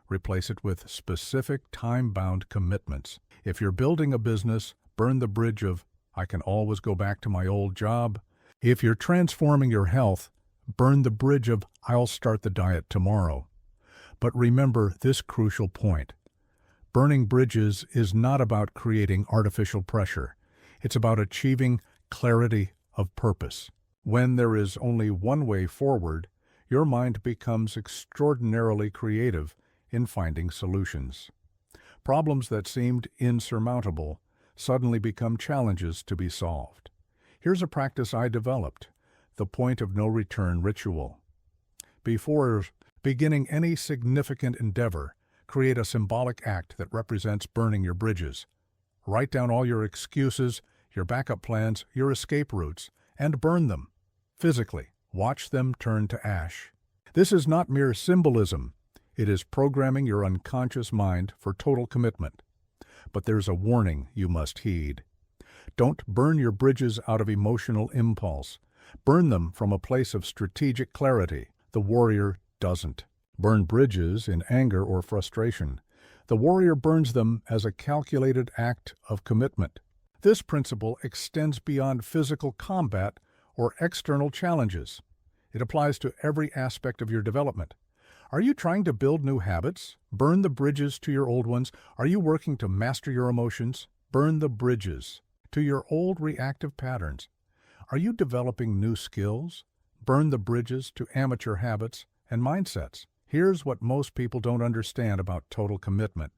Replace it with specific time-bound commitments. If you're building a business, burn the bridge of "I can always go back to my old job." If you're transforming your health, burn the bridge of "I'll start the diet tomorrow." But remember this crucial point. Burning bridges is not about creating artificial pressure. It's about achieving clarity of purpose. When there is only one way forward, your mind becomes extraordinarily creative in finding solutions. Problems that seemed insurmountable suddenly become challenges to be solved. Here's a practice I developed, the point of no return ritual. Before beginning any significant endeavor, create a symbolic act that represents burning your bridges. Write down all your excuses, your backup plans, your escape routes, and burn them. Physically, watch them turn to ash. This is not mere symbolism. It is programming your unconscious mind for total commitment. But there's a warning you must heed. Don't burn your bridges out of emotional impulse. Burn them from a place of strategic clarity. The warrior doesn't burn bridges in anger or frustration. The warrior burns them as a calculated act of commitment. This principle extends beyond physical combat or external challenges. It applies to every aspect of your development. Are you trying to build new habits? Burn the bridges to your old ones. Are you working to master your emotions? Burn the bridges to your old reactive patterns. Are you developing new skills? Burn the bridges to amateur habits and mindsets. Here's what most people don't understand about total commitment.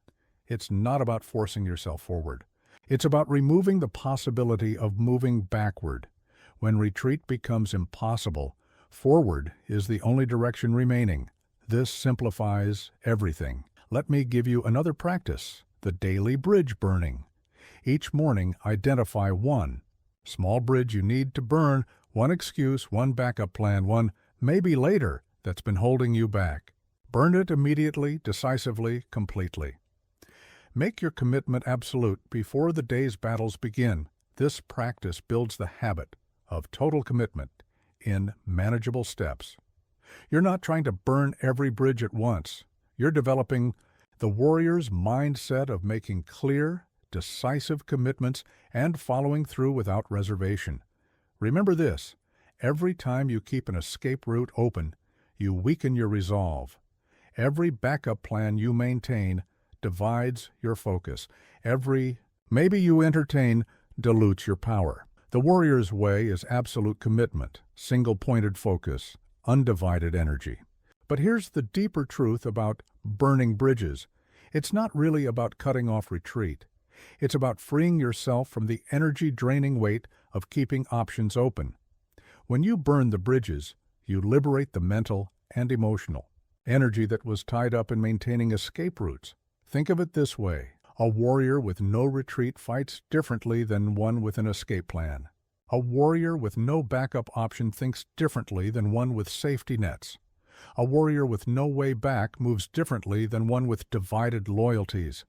It's not about forcing yourself forward. It's about removing the possibility of moving backward. When retreat becomes impossible, forward is the only direction remaining. This simplifies everything. Let me give you another practice, the daily bridge burning. Each morning, identify one small bridge you need to burn, one excuse, one backup plan, one maybe later that's been holding you back. Burn it immediately, decisively, completely. Make your commitment absolute before the day's battles begin. This practice builds the habit of total commitment in manageable steps. You're not trying to burn every bridge at once. You're developing the warrior's mindset of making clear, decisive commitments and following through without reservation. Remember this, every time you keep an escape route open, you weaken your resolve. Every backup plan you maintain divides your focus. Every maybe you entertain dilutes your power. The warrior's way is absolute commitment, single-pointed focus, undivided energy. But here's the deeper truth about burning bridges. It's not really about cutting off retreat. It's about freeing yourself from the energy-draining weight of keeping options open. When you burn the bridges, you liberate the mental and emotional energy that was tied up in maintaining escape routes. Think of it this way. A warrior with no retreat fights differently than one with an escape plan. A warrior with no backup option thinks differently than one with safety nets. A warrior with no way back moves differently than one with divided loyalties.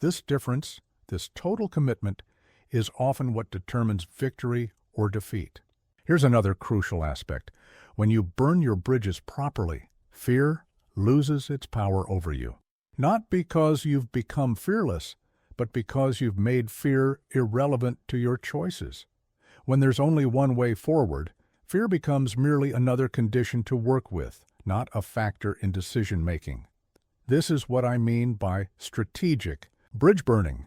This difference, this total commitment, is often what determines victory or defeat. Here's another crucial aspect. When you burn your bridges properly, fear loses its power over you. Not because you've become fearless, but because you've made fear irrelevant to your choices. When there's only one way forward, fear becomes merely another condition to work with, not a factor in decision-making. This is what I mean by strategic bridge burning.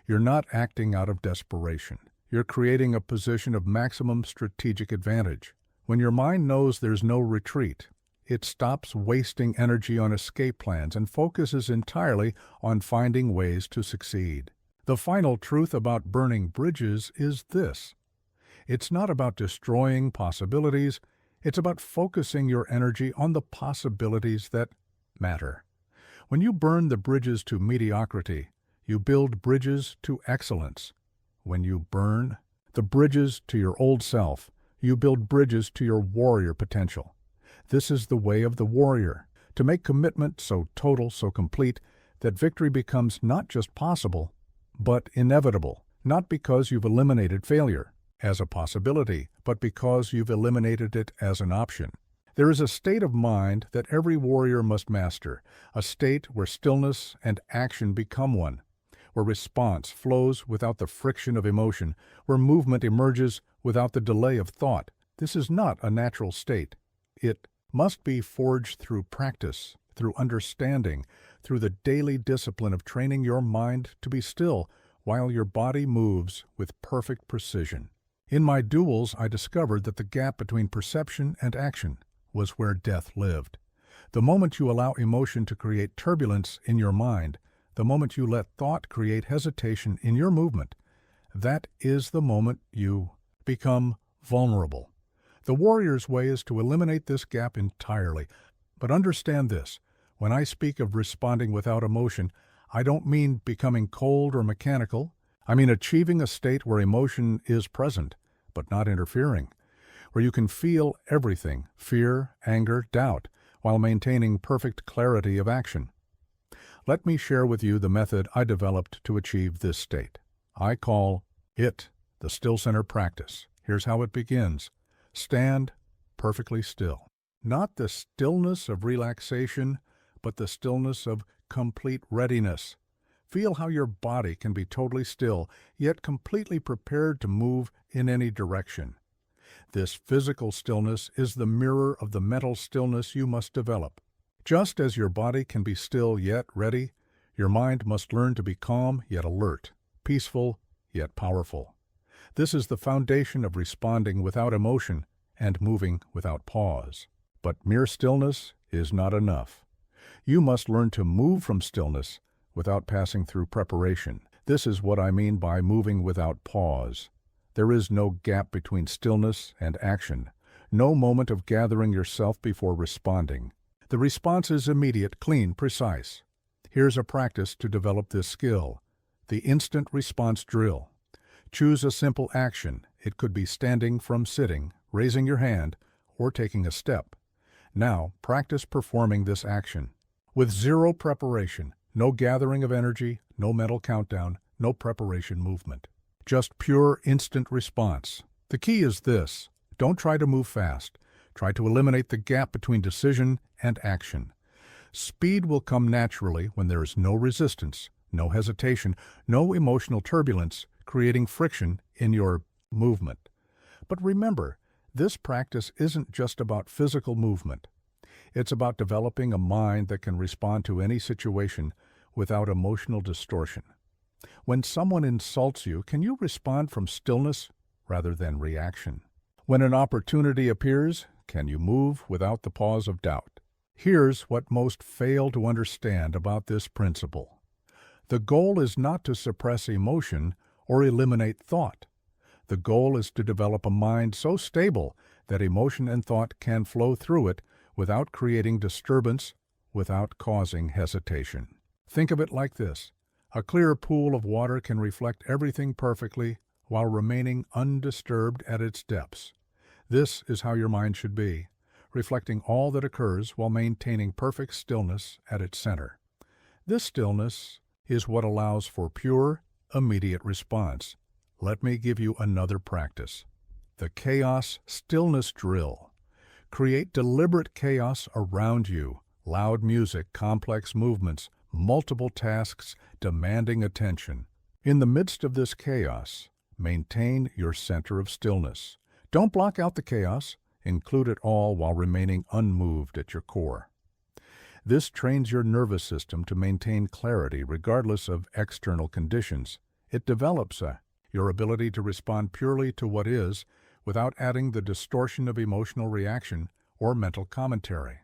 You're not acting out of desperation. You're creating a position of maximum strategic advantage. When your mind knows there's no retreat, it stops wasting energy on escape plans and focuses entirely on finding ways to succeed. The final truth about burning bridges is this. It's not about destroying possibilities, it's about focusing your energy on the possibilities that matter. When you burn the bridges to mediocrity, you build bridges to excellence. When you burn the bridges to your old self, you build bridges to your warrior potential. This is the way of the warrior, to make commitment so total, so complete, that victory becomes not just possible, but inevitable, not because you've eliminated failure as a possibility, but because you've eliminated it as an option. There is a state of mind that every warrior must master, a state where stillness and action become one, where response flows without the friction of emotion, where movement emerges without the delay of thought. This is not a natural state. It must be forged through practice, through understanding, through the daily discipline of training your mind to be still while your body moves with perfect precision. In my duels, I discovered that the gap between perception and action was where death lived. The moment you allow emotion to create turbulence in your mind, the moment you let thought create hesitation in your movement, that is the moment you become vulnerable. The warrior's way is to eliminate this gap entirely. But understand this, when I speak of responding without emotion, I don't mean becoming cold or mechanical. I mean achieving a state where emotion is present, but not interfering, where you can feel everything, fear, anger, doubt, while maintaining perfect clarity of action. Let me share with you the method I developed to achieve this state. I call it the Still Center practice. Here's how it begins. Stand perfectly still. Not the stillness of relaxation, but the stillness of complete readiness. Feel how your body can be totally still, yet completely prepared to move in any direction. This physical stillness is the mirror of the mental stillness you must develop. Just as your body can be still yet ready, your mind must learn to be calm yet alert, peaceful yet powerful. This is the foundation of responding without emotion and moving without pause. But mere stillness is not enough. You must learn to move from stillness without passing through preparation. This is what I mean by moving without pause. There is no gap between stillness and action, no moment of gathering yourself before responding. The response is immediate, clean, precise. Here's a practice to develop this skill, the instant response drill. Choose a simple action. It could be standing from sitting, raising your hand, or taking a step. Now, practice performing this action. With zero preparation, no gathering of energy, no mental countdown, no preparation movement. Just pure instant response. The key is this. Don't try to move fast. Try to eliminate the gap between decision and action. Speed will come naturally when there is no resistance, no hesitation, no emotional turbulence, creating friction in your movement. But remember, this practice isn't just about physical movement. It's about developing a mind that can respond to any situation without emotional distortion. When someone insults you, can you respond from stillness rather than reaction? When an opportunity appears, can you move without the pause of doubt? Here's what most fail to understand about this principle. The goal is not to suppress emotion or eliminate thought. The goal is to develop a mind so stable that emotion and thought can flow through it without creating disturbance, without causing hesitation. Think of it like this. A clear pool of water can reflect everything perfectly while remaining undisturbed at its depths. This is how your mind should be, reflecting all that occurs while maintaining perfect stillness at its center. This stillness is what allows for pure, immediate response. Let me give you another practice. The chaos stillness drill. Create deliberate chaos around you. Loud music, complex movements, multiple tasks demanding attention. In the midst of this chaos, maintain your center of stillness. Don't block out the chaos. Include it all while remaining unmoved at your core. This trains your nervous system to maintain clarity regardless of external conditions. It develops your ability to respond purely to what is without adding the distortion of emotional reaction or mental commentary.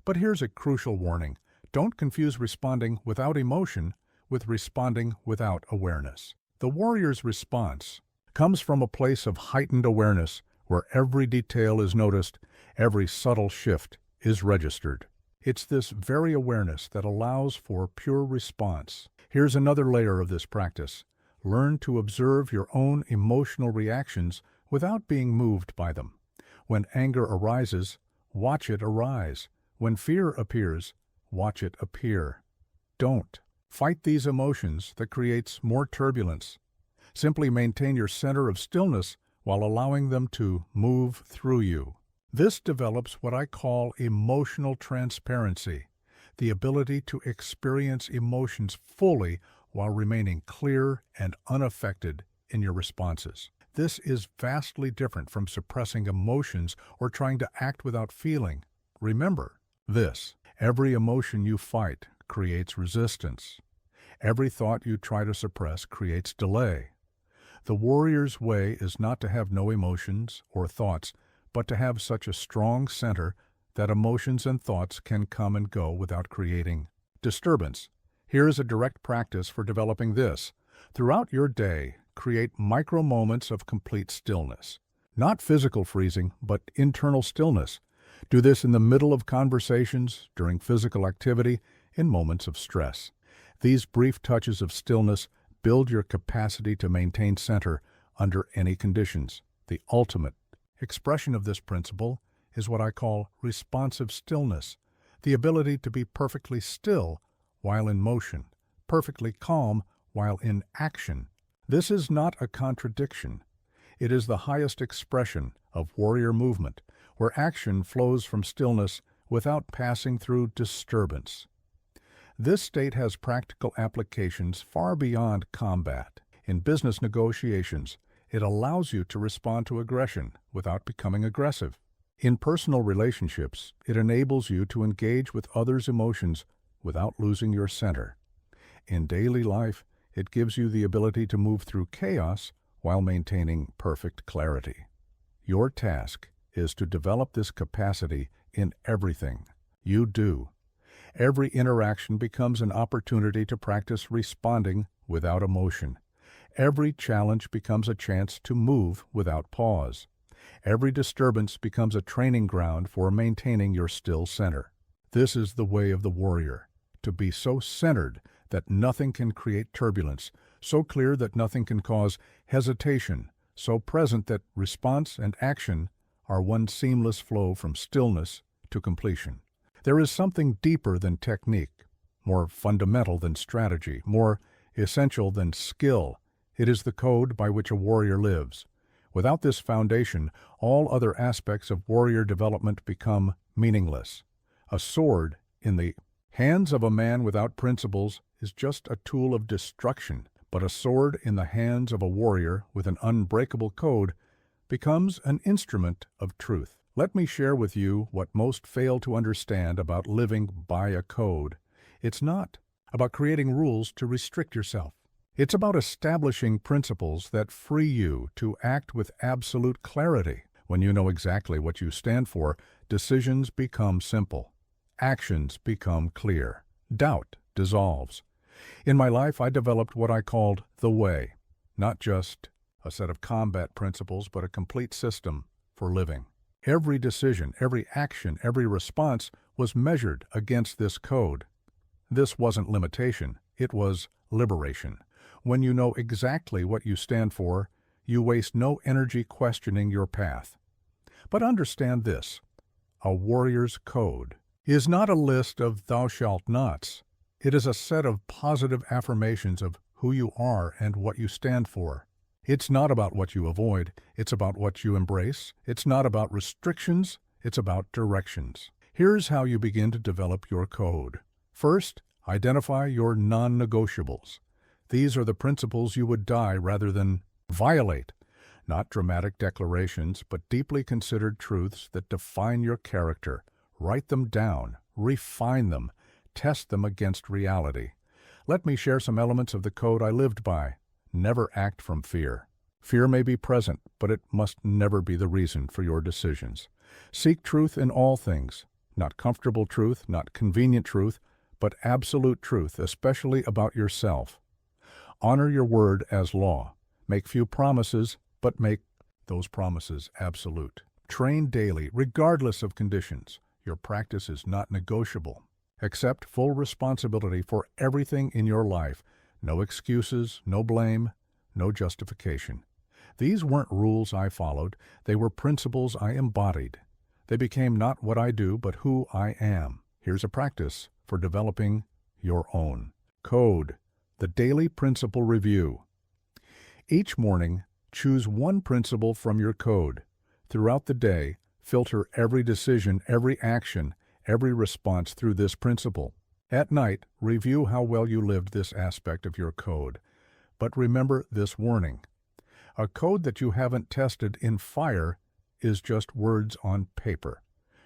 But here's a crucial warning. Don't confuse responding without emotion with responding without awareness. The warrior's response comes from a place of heightened awareness where every detail is noticed, every subtle shift is registered. It's this very awareness that allows for pure response. Here's another layer of this practice. Learn to observe your own emotional reactions without being moved by them. When anger arises, watch it arise. When fear appears, watch it appear. Don't fight these emotions that creates more turbulence. Simply maintain your center of stillness while allowing them to move through you. This develops what I call emotional transparency, the ability to experience emotions fully while remaining clear and unaffected in your responses. This is vastly different from suppressing emotions or trying to act without feeling. Remember this: every emotion you fight creates resistance. Every thought you try to suppress creates delay. The warrior's way is not to have no emotions or thoughts, but to have such a strong center that emotions and thoughts can come and go without creating disturbance. Here is a direct practice for developing this. Throughout your day, create micro moments of complete stillness. Not physical freezing, but internal stillness. Do this in the middle of conversations, during physical activity, in moments of stress. These brief touches of stillness build your capacity to maintain center under any conditions. The ultimate expression of this principle is what I call responsive stillness, the ability to be perfectly still while in motion, perfectly calm while in action. This is not a contradiction. It is the highest expression of warrior movement, where action flows from stillness without passing through disturbance. This state has practical applications far beyond combat. In business negotiations, it allows you to respond to aggression without becoming aggressive. In personal relationships, it enables you to engage with others' emotions without losing your center. In daily life, it gives you the ability to move through chaos while maintaining perfect clarity. Your task is to develop this capacity in everything you do. Every interaction becomes an opportunity to practice responding without emotion. Every challenge becomes a chance to move without pause. Every disturbance becomes a training ground for maintaining your still center. This is the way of the warrior, to be so centered that nothing can create turbulence, so clear that nothing can cause hesitation, so present that response and action are one seamless flow from stillness to completion. There is something deeper than technique, more fundamental than strategy, more essential than skill. It is the code by which a warrior lives. Without this foundation, all other aspects of warrior development become meaningless. A sword in the hands of a man without principles is just a tool of destruction, but a sword in the hands of a warrior with an unbreakable code becomes an instrument of truth. Let me share with you what most fail to understand about living by a code. It's not about creating rules to restrict yourself. It's about establishing principles that free you to act with absolute clarity. When you know exactly what you stand for, decisions become simple. Actions become clear. Doubt dissolves. In my life, I developed what I called the way, not just a set of combat principles, but a complete system for living. Every decision, every action, every response was measured against this code. This wasn't limitation, it was liberation. When you know exactly what you stand for, you waste no energy questioning your path. But understand this, a warrior's code is not a list of thou shalt nots. It is a set of positive affirmations of who you are and what you stand for. It's not about what you avoid, it's about what you embrace. It's not about restrictions, it's about directions. Here's how you begin to develop your code. First, identify your non-negotiables. These are the principles you would die rather than violate. Not dramatic declarations, but deeply considered truths that define your character. Write them down, refine them, test them against reality. Let me share some elements of the code I lived by. Never act from fear. Fear may be present, but it must never be the reason for your decisions. Seek truth in all things. Not comfortable truth, not convenient truth, but absolute truth, especially about yourself. Honor your word as law. Make few promises, but make those promises absolute. Train daily, regardless of conditions. Your practice is not negotiable. Accept full responsibility for everything in your life. No excuses, no blame, no justification. These weren't rules I followed. They were principles I embodied. They became not what I do, but who I am. Here's a practice for developing your own. Code, the daily principle review. Each morning, choose one principle from your code. Throughout the day, filter every decision, every action, every response through this principle. At night, review how well you lived this aspect of your code. But remember this warning. A code that you haven't tested in fire is just words on paper.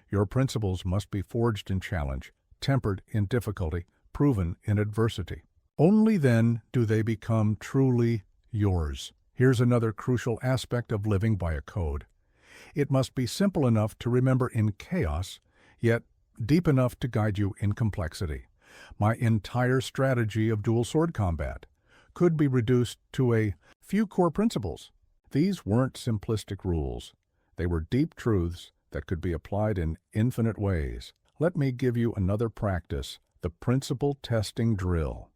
Your principles must be forged in challenge, tempered in difficulty, proven in adversity. Only then do they become truly yours. Here's another crucial aspect of living by a code. It must be simple enough to remember in chaos, yet deep enough to guide you in complexity. My entire strategy of dual sword combat could be reduced to a few core principles. These weren't simplistic rules. They were deep truths that could be applied in infinite ways. Let me give you another practice, the principle testing drill.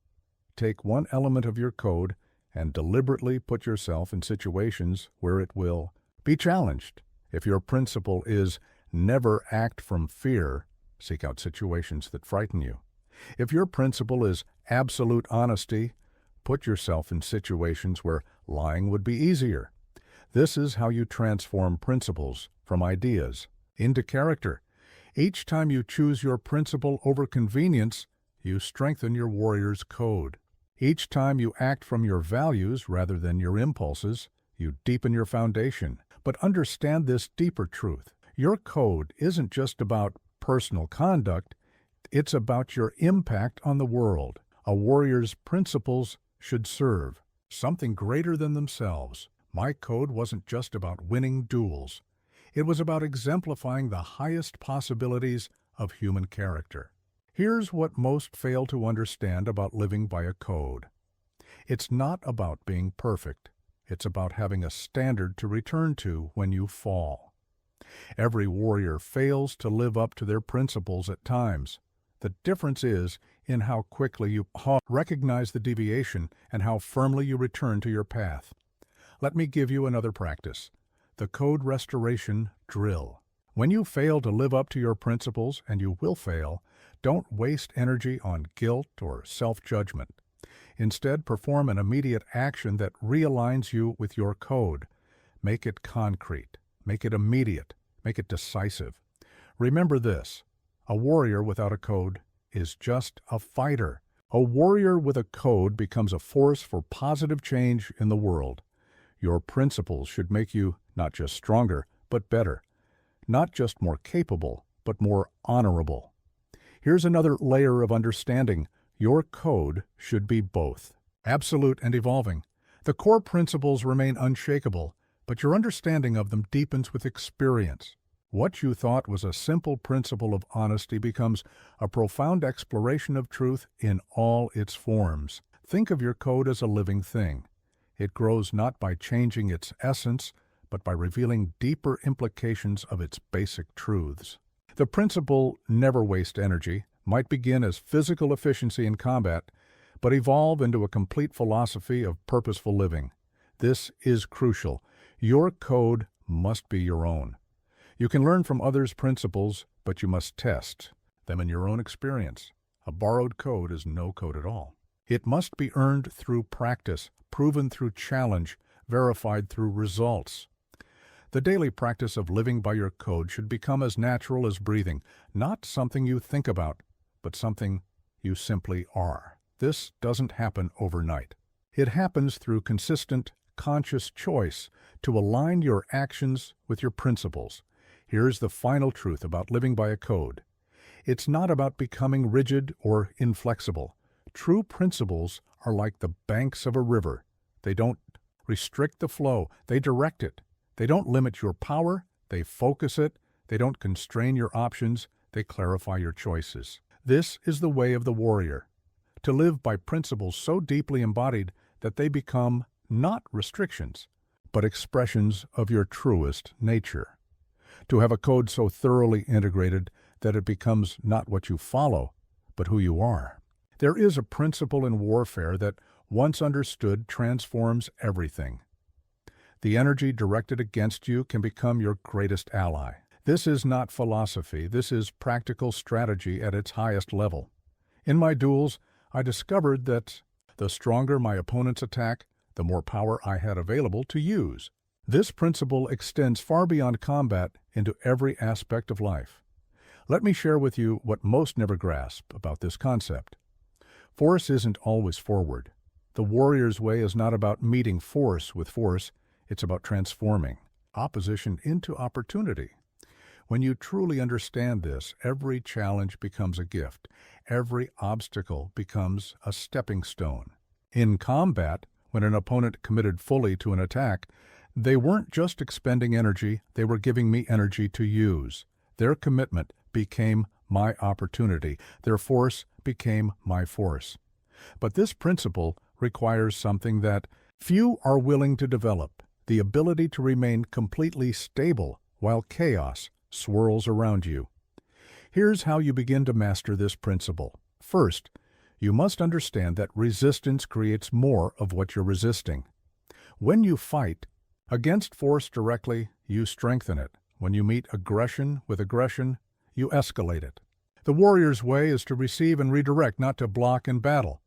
Take one element of your code and deliberately put yourself in situations where it will be challenged. If your principle is never act from fear, seek out situations that frighten you. If your principle is absolute honesty, put yourself in situations where lying would be easier. This is how you transform principles from ideas into character. Each time you choose your principle over convenience, you strengthen your warrior's code. Each time you act from your values rather than your impulses, you deepen your foundation. But understand this deeper truth. Your code isn't just about personal conduct, it's about your impact on the world. A warrior's principles should serve something greater than themselves. My code wasn't just about winning duels. It was about exemplifying the highest possibilities of human character. Here's what most fail to understand about living by a code. It's not about being perfect. It's about having a standard to return to when you fall. Every warrior fails to live up to their principles at times. The difference is in how quickly you recognize the deviation and how firmly you return to your path. Let me give you another practice, the code restoration drill. When you fail to live up to your principles, and you will fail, don't waste energy on guilt or self-judgment. Instead, perform an immediate action that realigns you with your code. Make it concrete. Make it immediate. Make it decisive. Remember this, a warrior without a code is just a fighter. A warrior with a code becomes a force for positive change in the world. Your principles should make you not just stronger, but better. Not just more capable, but more honorable. Here's another layer of understanding. Your code should be both, absolute and evolving. The core principles remain unshakable, but your understanding of them deepens with experience. What you thought was a simple principle of honesty becomes a profound exploration of truth in all its forms. Think of your code as a living thing. It grows not by changing its essence, but by revealing deeper implications of its basic truths. The principle, never waste energy, might begin as physical efficiency in combat, but evolve into a complete philosophy of purposeful living. This is crucial. Your code must be your own. You can learn from others' principles, but you must test them in your own experience. A borrowed code is no code at all. It must be earned through practice, proven through challenge, verified through results. The daily practice of living by your code should become as natural as breathing, not something you think about, but something you simply are. This doesn't happen overnight. It happens through consistent, conscious choice to align your actions with your principles. Here's the final truth about living by a code. It's not about becoming rigid or inflexible. True principles are like the banks of a river. They don't restrict the flow, they direct it. They don't limit your power, they focus it. They don't constrain your options, they clarify your choices. This is the way of the warrior. To live by principles so deeply embodied that they become not restrictions, but expressions of your truest nature. To have a code so thoroughly integrated that it becomes not what you follow, but who you are. There is a principle in warfare that, once understood, transforms everything. The energy directed against you can become your greatest ally. This is not philosophy, this is practical strategy at its highest level. In my duels, I discovered that the stronger my opponent's attack, the more power I had available to use. This principle extends far beyond combat into every aspect of life. Let me share with you what most never grasp about this concept. Force isn't always forward. The warrior's way is not about meeting force with force, it's about transforming opposition into opportunity. When you truly understand this, every challenge becomes a gift. Every obstacle becomes a stepping stone. In combat, when an opponent committed fully to an attack, they weren't just expending energy, they were giving me energy to use. Their commitment became my opportunity. Their force became my force. But this principle requires something that few are willing to develop, the ability to remain completely stable while chaos swirls around you. Here's how you begin to master this principle. First, you must understand that resistance creates more of what you're resisting. When you fight against force directly, you strengthen it. When you meet aggression with aggression, you escalate it. The warrior's way is to receive and redirect, not to block and battle.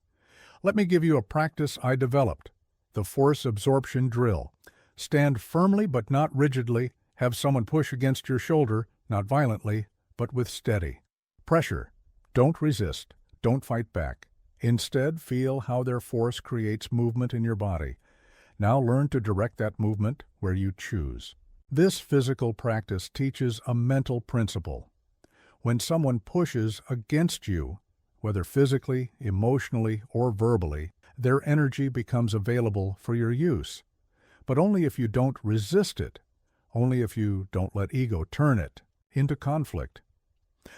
Let me give you a practice I developed, the force absorption drill. Stand firmly but not rigidly. Have someone push against your shoulder, not violently, but with steady pressure. Don't resist. Don't fight back. Instead, feel how their force creates movement in your body. Now learn to direct that movement where you choose. This physical practice teaches a mental principle. When someone pushes against you, whether physically, emotionally, or verbally, their energy becomes available for your use. But only if you don't resist it. Only if you don't let ego turn it into conflict.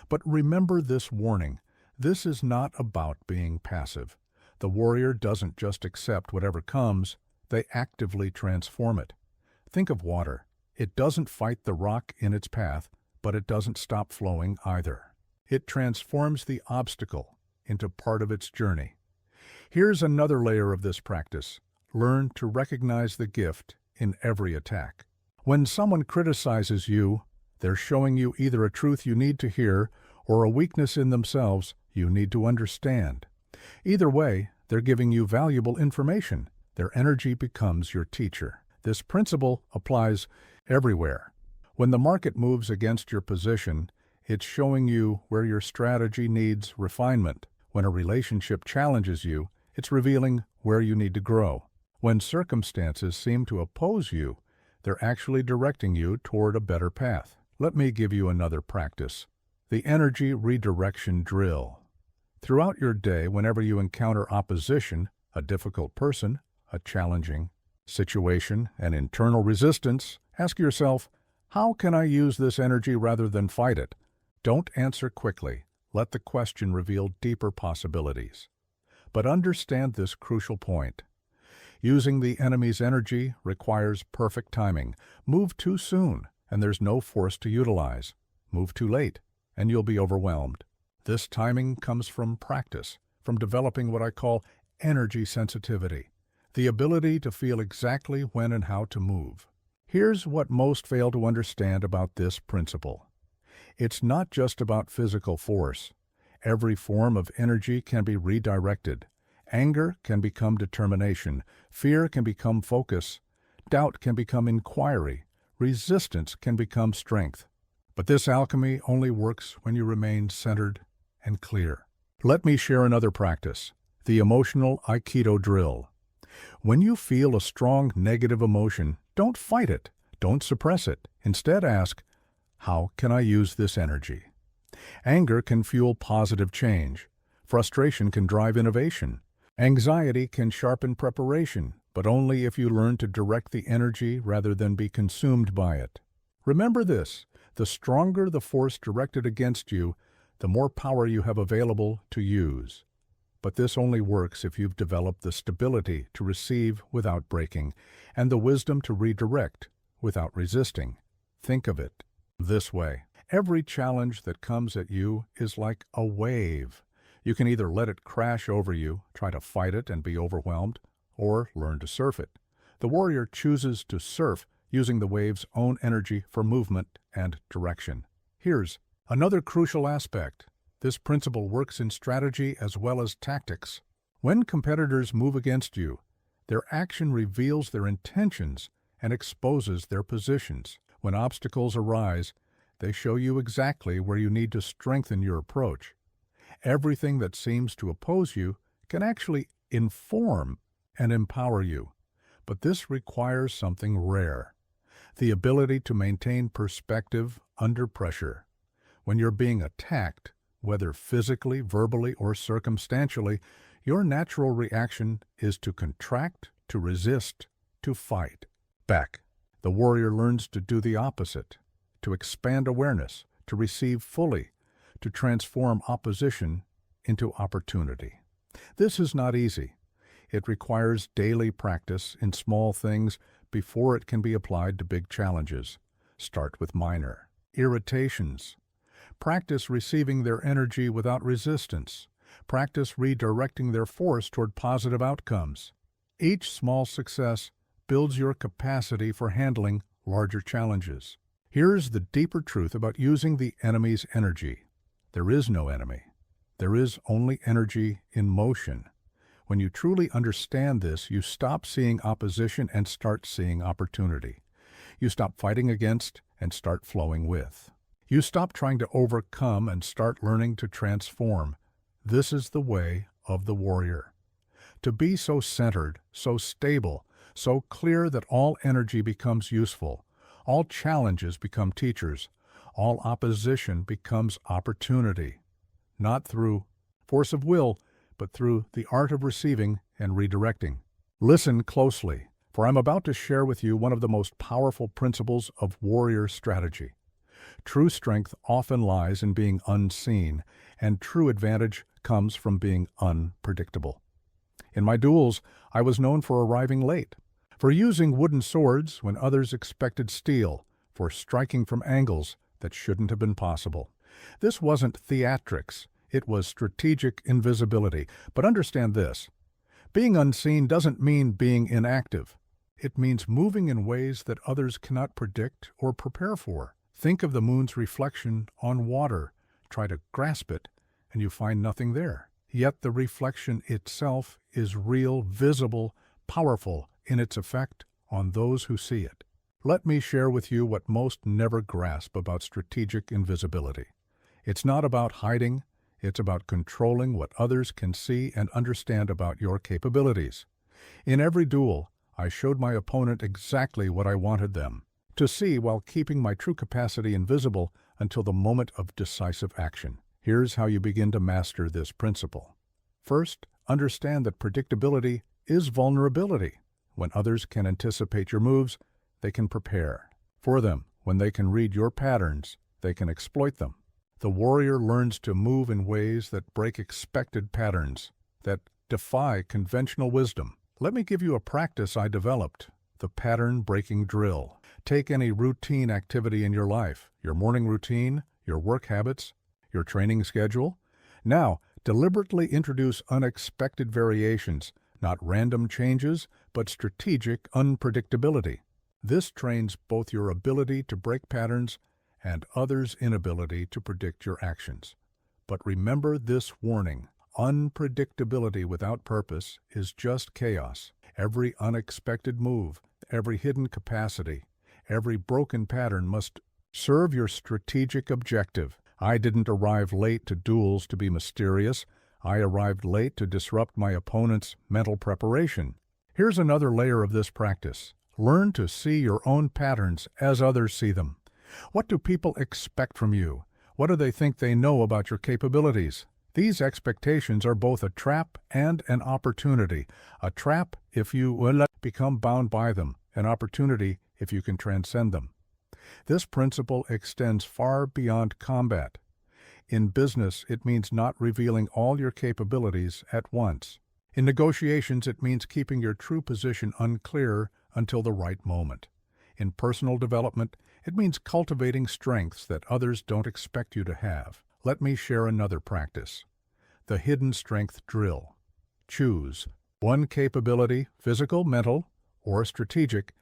But remember this warning. This is not about being passive. The warrior doesn't just accept whatever comes, they actively transform it. Think of water. It doesn't fight the rock in its path, but it doesn't stop flowing either. It transforms the obstacle into part of its journey. Here's another layer of this practice. Learn to recognize the gift in every attack. When someone criticizes you, they're showing you either a truth you need to hear or a weakness in themselves you need to understand. Either way, they're giving you valuable information. Their energy becomes your teacher. This principle applies everywhere. When the market moves against your position, it's showing you where your strategy needs refinement. When a relationship challenges you, it's revealing where you need to grow. When circumstances seem to oppose you, they're actually directing you toward a better path. Let me give you another practice. The energy redirection drill. Throughout your day, whenever you encounter opposition, a difficult person, a challenging situation, an internal resistance, ask yourself, how can I use this energy rather than fight it? Don't answer quickly. Let the question reveal deeper possibilities. But understand this crucial point. Using the enemy's energy requires perfect timing. Move too soon, and there's no force to utilize. Move too late, and you'll be overwhelmed. This timing comes from practice, from developing what I call energy sensitivity, the ability to feel exactly when and how to move. Here's what most fail to understand about this principle. It's not just about physical force. Every form of energy can be redirected. Anger can become determination. Fear can become focus. Doubt can become inquiry. Resistance can become strength. But this alchemy only works when you remain centered and clear. Let me share another practice, the emotional Aikido drill. When you feel a strong negative emotion, don't fight it. Don't suppress it. Instead ask, how can I use this energy? Anger can fuel positive change. Frustration can drive innovation. Anxiety can sharpen preparation, but only if you learn to direct the energy rather than be consumed by it. Remember this, the stronger the force directed against you, the more power you have available to use. But this only works if you've developed the stability to receive without breaking, and the wisdom to redirect without resisting. Think of it this way. Every challenge that comes at you is like a wave. You can either let it crash over you, try to fight it and be overwhelmed, or learn to surf it. The warrior chooses to surf, using the wave's own energy for movement and direction. Here's another crucial aspect. This principle works in strategy as well as tactics. When competitors move against you, their action reveals their intentions and exposes their positions. When obstacles arise, they show you exactly where you need to strengthen your approach. Everything that seems to oppose you can actually inform and empower you. But this requires something rare, the ability to maintain perspective under pressure. When you're being attacked, whether physically, verbally, or circumstantially, your natural reaction is to contract, to resist, to fight back. The warrior learns to do the opposite, to expand awareness, to receive fully, to transform opposition into opportunity. This is not easy. It requires daily practice in small things before it can be applied to big challenges. Start with minor irritations. Practice receiving their energy without resistance. Practice redirecting their force toward positive outcomes. Each small success builds your capacity for handling larger challenges. Here's the deeper truth about using the enemy's energy. There is no enemy. There is only energy in motion. When you truly understand this, you stop seeing opposition and start seeing opportunity. You stop fighting against and start flowing with. You stop trying to overcome and start learning to transform. This is the way of the warrior. To be so centered, so stable, so clear that all energy becomes useful, all challenges become teachers, all opposition becomes opportunity. Not through force of will, but through the art of receiving and redirecting. Listen closely, for I'm about to share with you one of the most powerful principles of warrior strategy. True strength often lies in being unseen, and true advantage comes from being unpredictable. In my duels, I was known for arriving late, for using wooden swords when others expected steel, for striking from angles that shouldn't have been possible. This wasn't theatrics, it was strategic invisibility. But understand this, being unseen doesn't mean being inactive. It means moving in ways that others cannot predict or prepare for. Think of the moon's reflection on water. Try to grasp it, and you find nothing there. Yet the reflection itself is real, visible, powerful in its effect on those who see it. Let me share with you what most never grasp about strategic invisibility. It's not about hiding, it's about controlling what others can see and understand about your capabilities. In every duel, I showed my opponent exactly what I wanted them to see while keeping my true capacity invisible until the moment of decisive action. Here's how you begin to master this principle. First, understand that predictability is vulnerability. When others can anticipate your moves, they can prepare for them. When they can read your patterns, they can exploit them. The warrior learns to move in ways that break expected patterns, that defy conventional wisdom. Let me give you a practice I developed, the pattern-breaking drill. Take any routine activity in your life, your morning routine, your work habits, your training schedule. Now, deliberately introduce unexpected variations, not random changes, but strategic unpredictability. This trains both your ability to break patterns and others' inability to predict your actions. But remember this warning: unpredictability without purpose is just chaos. Every unexpected move, every hidden capacity, every broken pattern must serve your strategic objective. I didn't arrive late to duels to be mysterious. I arrived late to disrupt my opponent's mental preparation. Here's another layer of this practice. Learn to see your own patterns as others see them. What do people expect from you? What do they think they know about your capabilities? These expectations are both a trap and an opportunity. A trap if you will become bound by them, an opportunity if you can transcend them. This principle extends far beyond combat. In business, it means not revealing all your capabilities at once. In negotiations, it means keeping your true position unclear until the right moment. In personal development, it means cultivating strengths that others don't expect you to have. Let me share another practice: the hidden strength drill. Choose one capability, physical, mental, or strategic,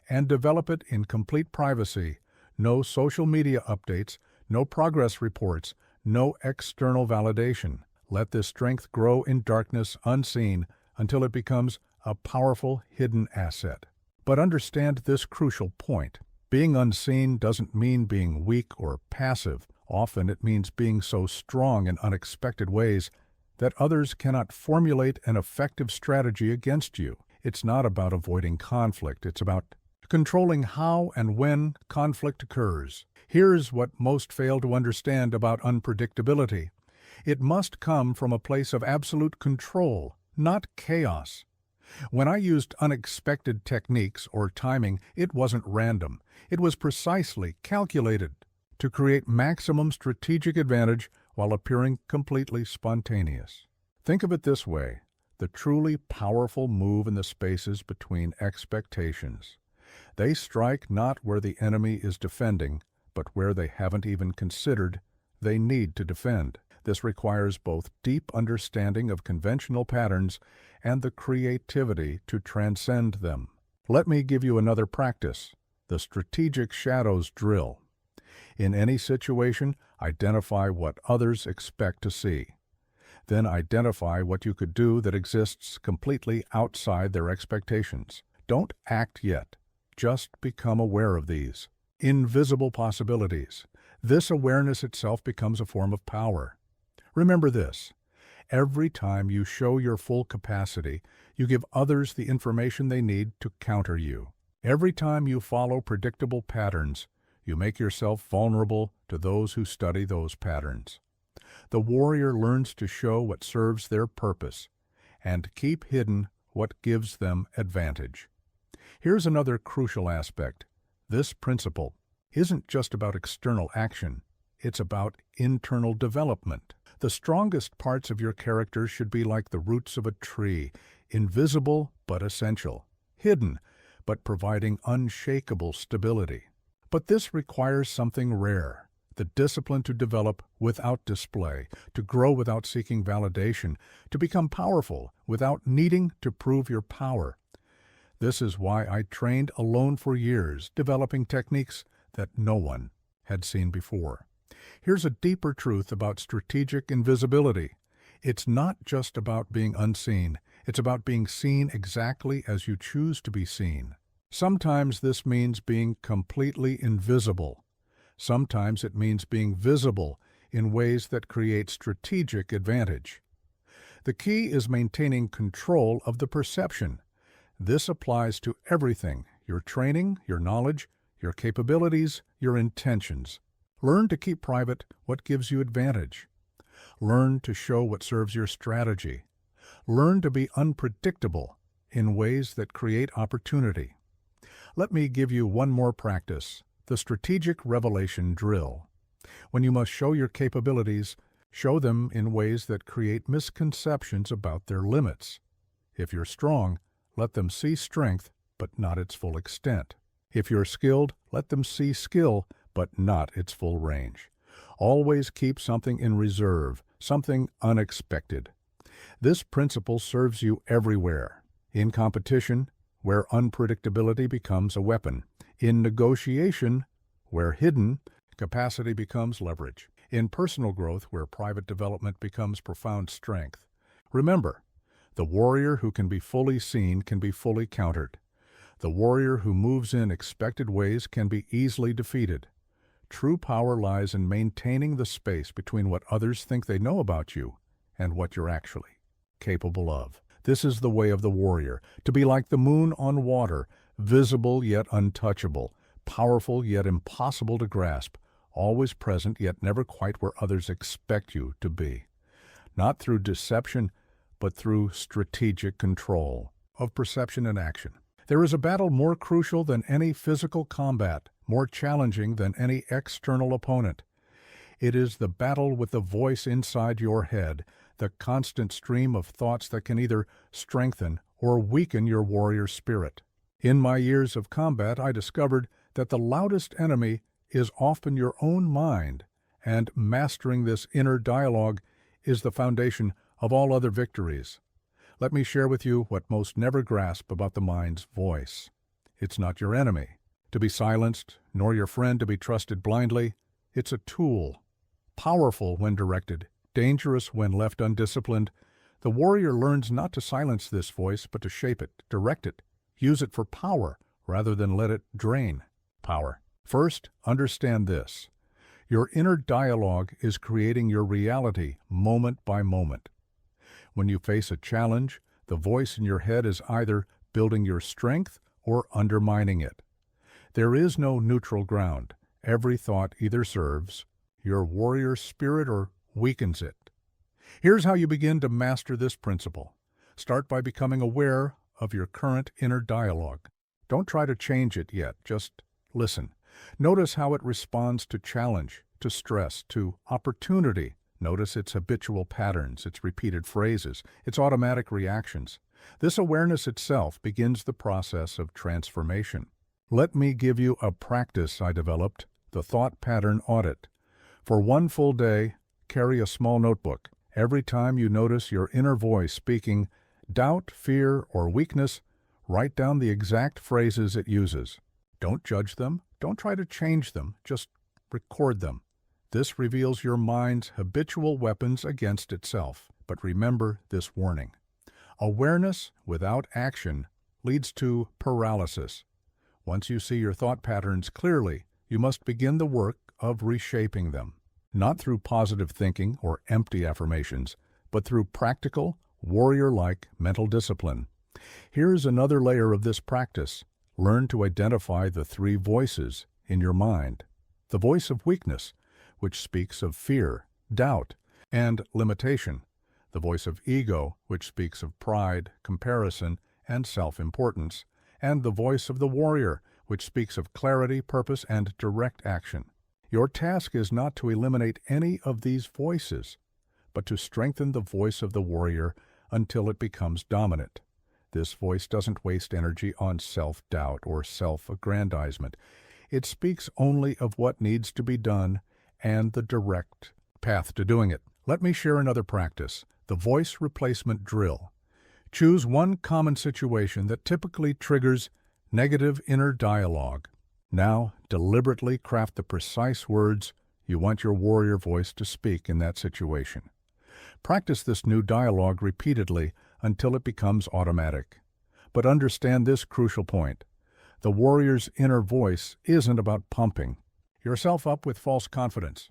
and develop it in complete privacy. No social media updates, no progress reports, no external validation. Let this strength grow in darkness, unseen, until it becomes a powerful hidden asset. But understand this crucial point. Being unseen doesn't mean being weak or passive. Often it means being so strong in unexpected ways that others cannot formulate an effective strategy against you. It's not about avoiding conflict. It's about controlling how and when conflict occurs. Here's what most fail to understand about unpredictability. It must come from a place of absolute control, not chaos. When I used unexpected techniques or timing, it wasn't random. It was precisely calculated to create maximum strategic advantage while appearing completely spontaneous. Think of it this way: the truly powerful move in the spaces between expectations. They strike not where the enemy is defending, but where they haven't even considered they need to defend. This requires both deep understanding of conventional patterns and the creativity to transcend them. Let me give you another practice: the strategic shadows drill. In any situation, identify what others expect to see. Then identify what you could do that exists completely outside their expectations. Don't act yet. Just become aware of these invisible possibilities. This awareness itself becomes a form of power. Remember this: every time you show your full capacity, you give others the information they need to counter you. Every time you follow predictable patterns, you make yourself vulnerable to those who study those patterns. The warrior learns to show what serves their purpose and keep hidden what gives them advantage. Here's another crucial aspect. This principle isn't just about external action, it's about internal development. The strongest parts of your character should be like the roots of a tree, invisible but essential, hidden but providing unshakable stability. But this requires something rare: the discipline to develop without display, to grow without seeking validation, to become powerful without needing to prove your power. This is why I trained alone for years, developing techniques that no one had seen before. Here's a deeper truth about strategic invisibility. It's not just about being unseen. It's about being seen exactly as you choose to be seen. Sometimes this means being completely invisible. Sometimes it means being visible in ways that create strategic advantage. The key is maintaining control of the perception. This applies to everything: your training, your knowledge, your capabilities, your intentions. Learn to keep private what gives you advantage. Learn to show what serves your strategy. Learn to be unpredictable in ways that create opportunity. Let me give you one more practice, the strategic revelation drill. When you must show your capabilities, show them in ways that create misconceptions about their limits. If you're strong, let them see strength, but not its full extent. If you're skilled, let them see skill, but not its full range. Always keep something in reserve, something unexpected. This principle serves you everywhere. In competition, where unpredictability becomes a weapon. In negotiation, where hidden capacity becomes leverage. In personal growth, where private development becomes profound strength. Remember, the warrior who can be fully seen can be fully countered. The warrior who moves in expected ways can be easily defeated. True power lies in maintaining the space between what others think they know about you and what you're actually capable of. This is the way of the warrior, to be like the moon on water, visible yet untouchable, powerful yet impossible to grasp, always present yet never quite where others expect you to be. Not through deception, but through strategic control of perception and action. There is a battle more crucial than any physical combat, more challenging than any external opponent. It is the battle with the voice inside your head, the constant stream of thoughts that can either strengthen or weaken your warrior spirit. In my years of combat, I discovered that the loudest enemy is often your own mind, and mastering this inner dialogue is the foundation of all other victories. Let me share with you what most never grasp about the mind's voice. It's not your enemy to be silenced, nor your friend to be trusted blindly. It's a tool, powerful when directed, dangerous when left undisciplined. The warrior learns not to silence this voice, but to shape it, direct it, use it for power rather than let it drain power. First, understand this. Your inner dialogue is creating your reality moment by moment. When you face a challenge, the voice in your head is either building your strength or undermining it. There is no neutral ground. Every thought either serves your warrior spirit or weakens it. Here's how you begin to master this principle. Start by becoming aware of your current inner dialogue. Don't try to change it yet, just listen. Notice how it responds to challenge, to stress, to opportunity. Notice its habitual patterns, its repeated phrases, its automatic reactions. This awareness itself begins the process of transformation. Let me give you a practice I developed, the thought pattern audit. For one full day, carry a small notebook. Every time you notice your inner voice speaking doubt, fear, or weakness, write down the exact phrases it uses. Don't judge them. Don't try to change them. Just record them. This reveals your mind's habitual weapons against itself. But remember this warning. Awareness without action leads to paralysis. Once you see your thought patterns clearly, you must begin the work of reshaping them. Not through positive thinking or empty affirmations, but through practical, warrior-like mental discipline. Here's another layer of this practice. Learn to identify the three voices in your mind. The voice of weakness, which speaks of fear, doubt, and limitation. The voice of ego, which speaks of pride, comparison, and self-importance. And the voice of the warrior, which speaks of clarity, purpose, and direct action. Your task is not to eliminate any of these voices, but to strengthen the voice of the warrior until it becomes dominant. This voice doesn't waste energy on self-doubt or self-aggrandizement. It speaks only of what needs to be done and the direct path to doing it. Let me share another practice, the voice replacement drill. Choose one common situation that typically triggers negative inner dialogue. Now, deliberately craft the precise words you want your warrior voice to speak in that situation. Practice this new dialogue repeatedly until it becomes automatic. But understand this crucial point. The warrior's inner voice isn't about pumping yourself up with false confidence.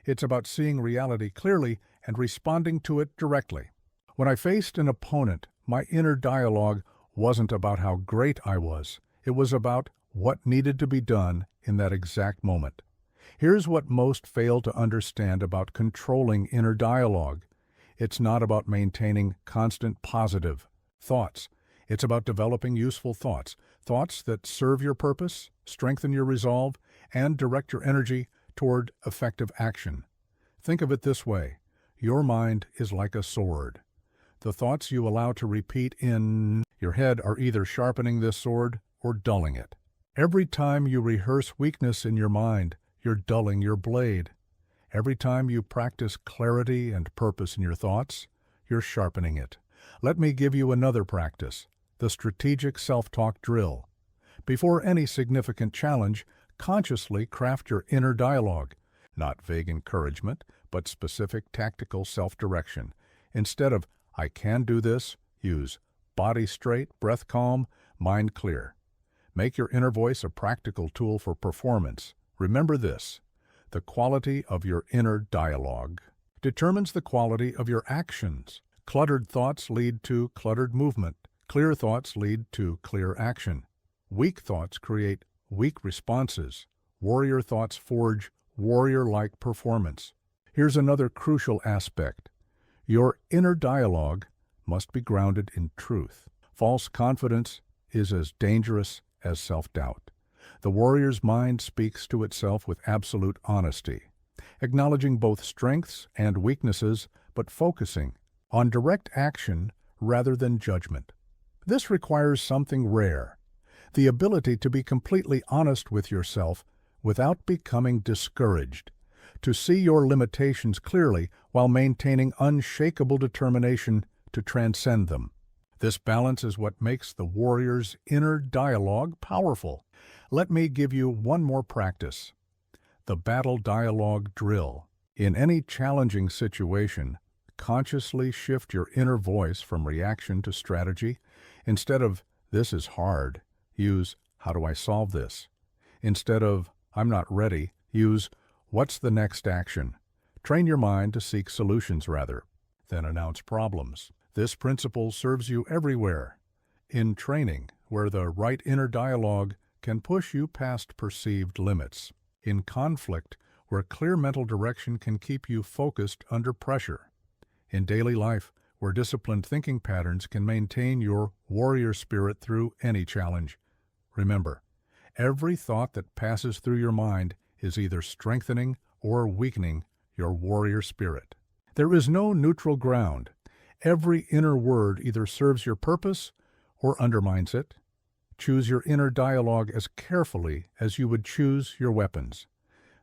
It's about seeing reality clearly and responding to it directly. When I faced an opponent, my inner dialogue wasn't about how great I was. It was about what needed to be done in that exact moment. Here's what most fail to understand about controlling inner dialogue. It's not about maintaining constant positive thoughts. It's about developing useful thoughts, thoughts that serve your purpose, strengthen your resolve, and direct your energy toward effective action. Think of it this way. Your mind is like a sword. The thoughts you allow to repeat in your head are either sharpening this sword or dulling it. Every time you rehearse weakness in your mind, you're dulling your blade. Every time you practice clarity and purpose in your thoughts, you're sharpening it. Let me give you another practice, the strategic self-talk drill. Before any significant challenge, consciously craft your inner dialogue. Not vague encouragement, but specific tactical self-direction. Instead of, "I can do this," use body straight, breath calm, mind clear. Make your inner voice a practical tool for performance. Remember this: the quality of your inner dialogue determines the quality of your actions. Cluttered thoughts lead to cluttered movement. Clear thoughts lead to clear action. Weak thoughts create weak responses. Warrior thoughts forge warrior-like performance. Here's another crucial aspect. Your inner dialogue must be grounded in truth. False confidence is as dangerous as self-doubt. The warrior's mind speaks to itself with absolute honesty, acknowledging both strengths and weaknesses, but focusing on direct action rather than judgment. This requires something rare, the ability to be completely honest with yourself without becoming discouraged, to see your limitations clearly while maintaining unshakable determination to transcend them. This balance is what makes the warrior's inner dialogue powerful. Let me give you one more practice: the battle dialogue drill. In any challenging situation, consciously shift your inner voice from reaction to strategy. Instead of, "This is hard," use, "How do I solve this?" Instead of, "I'm not ready," use, "What's the next action?" Train your mind to seek solutions rather than announce problems. This principle serves you everywhere. In training, where the right inner dialogue can push you past perceived limits. In conflict, where clear mental direction can keep you focused under pressure. In daily life, where disciplined thinking patterns can maintain your warrior spirit through any challenge. Remember, every thought that passes through your mind is either strengthening or weakening your warrior spirit. There is no neutral ground. Every inner word either serves your purpose or undermines it. Choose your inner dialogue as carefully as you would choose your weapons.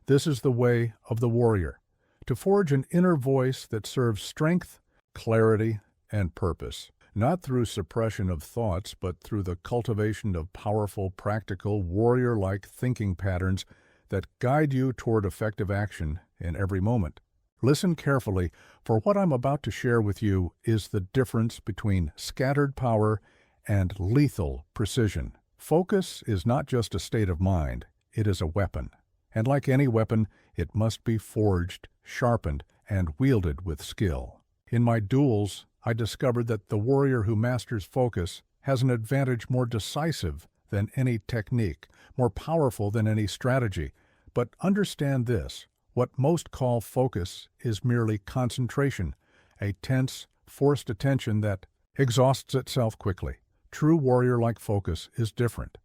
This is the way of the warrior, to forge an inner voice that serves strength, clarity, and purpose, not through suppression of thoughts, but through the cultivation of powerful, practical, warrior-like thinking patterns that guide you toward effective action in every moment. Listen carefully, for what I'm about to share with you is the difference between scattered power and lethal precision. Focus is not just a state of mind, it is a weapon. And like any weapon, it must be forged, sharpened, and wielded with skill. In my duels, I discovered that the warrior who masters focus has an advantage more decisive than any technique, more powerful than any strategy. But understand this: what most call focus is merely concentration, a tense, forced attention that exhausts itself quickly. True warrior-like focus is different.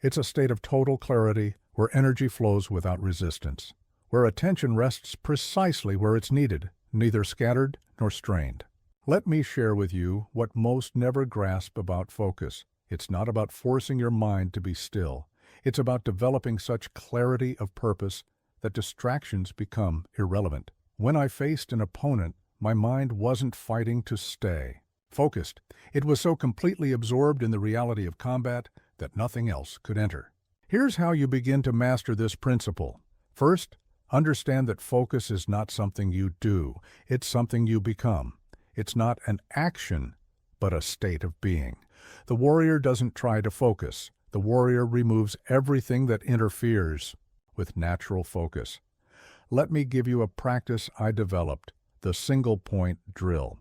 It's a state of total clarity where energy flows without resistance, where attention rests precisely where it's needed, neither scattered nor strained. Let me share with you what most never grasp about focus. It's not about forcing your mind to be still. It's about developing such clarity of purpose that distractions become irrelevant. When I faced an opponent, my mind wasn't fighting to stay focused. It was so completely absorbed in the reality of combat that nothing else could enter. Here's how you begin to master this principle. First, understand that focus is not something you do. It's something you become. It's not an action, but a state of being. The warrior doesn't try to focus. The warrior removes everything that interferes with natural focus. Let me give you a practice I developed, the single-point drill.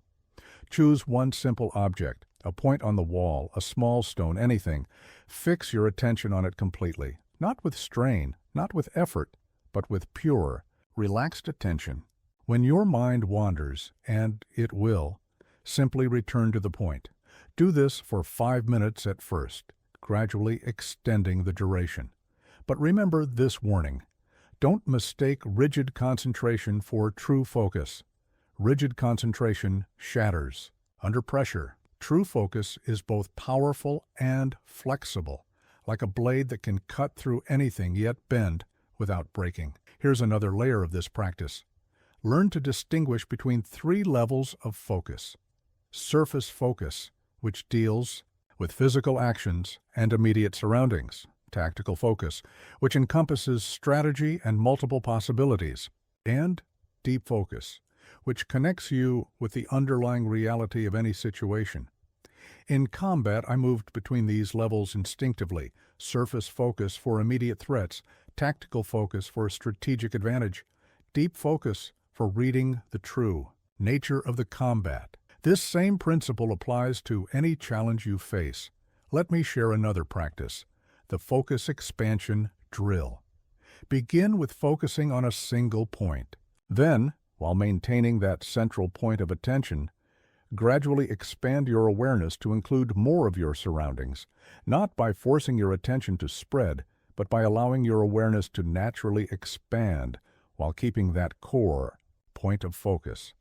Choose one simple object, a point on the wall, a small stone, anything. Fix your attention on it completely, not with strain, not with effort, but with pure, relaxed attention. When your mind wanders, and it will, simply return to the point. Do this for 5 minutes at first, gradually extending the duration. But remember this warning. Don't mistake rigid concentration for true focus. Rigid concentration shatters. Under pressure, true focus is both powerful and flexible, like a blade that can cut through anything yet bend without breaking. Here's another layer of this practice. Learn to distinguish between 3 levels of focus. Surface focus, which deals with physical actions and immediate surroundings. Tactical focus, which encompasses strategy and multiple possibilities. And deep focus, which connects you with the underlying reality of any situation. In combat, I moved between these levels instinctively. Surface focus for immediate threats, tactical focus for strategic advantage, deep focus for reading the true nature of the combat. This same principle applies to any challenge you face. Let me share another practice, the focus expansion drill. Begin with focusing on a single point. Then, while maintaining that central point of attention, gradually expand your awareness to include more of your surroundings, not by forcing your attention to spread, but by allowing your awareness to naturally expand while keeping that core point of focus.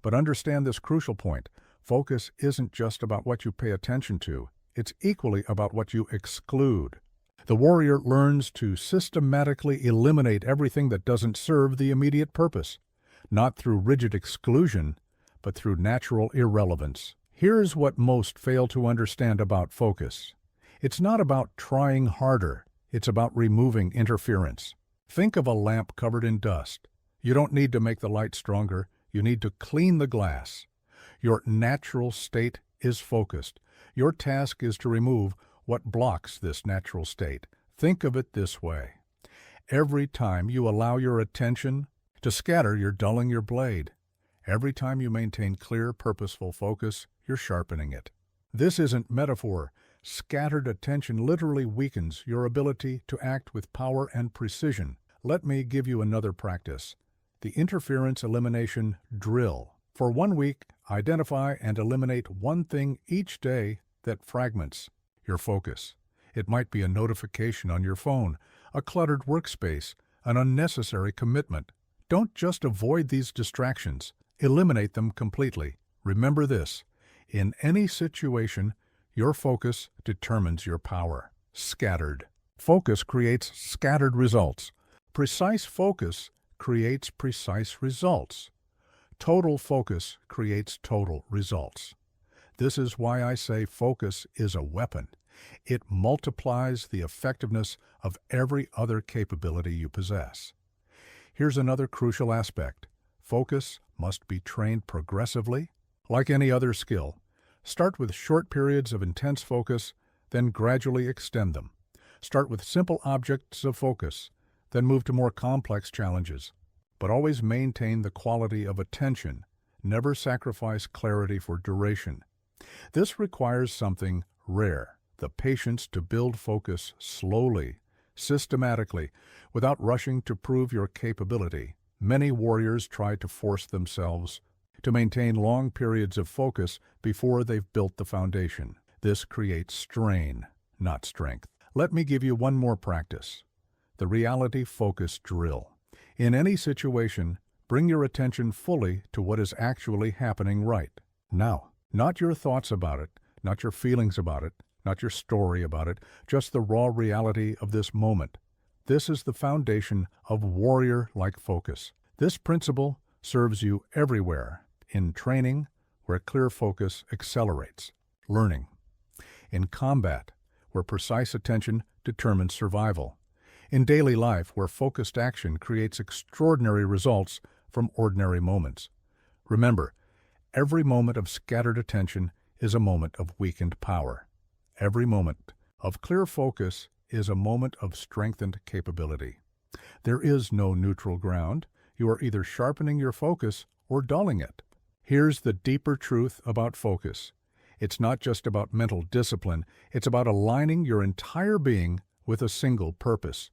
But understand this crucial point. Focus isn't just about what you pay attention to. It's equally about what you exclude. The warrior learns to systematically eliminate everything that doesn't serve the immediate purpose, not through rigid exclusion, but through natural irrelevance. Here's what most fail to understand about focus. It's not about trying harder. It's about removing interference. Think of a lamp covered in dust. You don't need to make the light stronger. You need to clean the glass. Your natural state is focused. Your task is to remove what blocks this natural state. Think of it this way. Every time you allow your attention to scatter, you're dulling your blade. Every time you maintain clear, purposeful focus, you're sharpening it. This isn't metaphor. Scattered attention literally weakens your ability to act with power and precision. Let me give you another practice. The interference elimination drill. For 1 week, identify and eliminate one thing each day that fragments your focus. It might be a notification on your phone, a cluttered workspace, an unnecessary commitment. Don't just avoid these distractions. Eliminate them completely. Remember this. In any situation, your focus determines your power. Scattered. Focus creates scattered results. Precise focus creates precise results. Total focus creates total results. This is why I say focus is a weapon. It multiplies the effectiveness of every other capability you possess. Here's another crucial aspect. Focus must be trained progressively. Like any other skill, start with short periods of intense focus, then gradually extend them. Start with simple objects of focus, then move to more complex challenges. But always maintain the quality of attention. Never sacrifice clarity for duration. This requires something rare, the patience to build focus slowly, systematically, without rushing to prove your capability. Many warriors try to force themselves to maintain long periods of focus before they've built the foundation. This creates strain, not strength. Let me give you one more practice. The reality focus drill. In any situation, bring your attention fully to what is actually happening right now. Not your thoughts about it, not your feelings about it, not your story about it, just the raw reality of this moment. This is the foundation of warrior-like focus. This principle serves you everywhere, in training, where clear focus accelerates, learning, in combat, where precise attention determines survival, in daily life, where focused action creates extraordinary results from ordinary moments. Remember, every moment of scattered attention is a moment of weakened power. Every moment of clear focus is a moment of strengthened capability. There is no neutral ground. You are either sharpening your focus or dulling it. Here's the deeper truth about focus. It's not just about mental discipline. It's about aligning your entire being with a single purpose.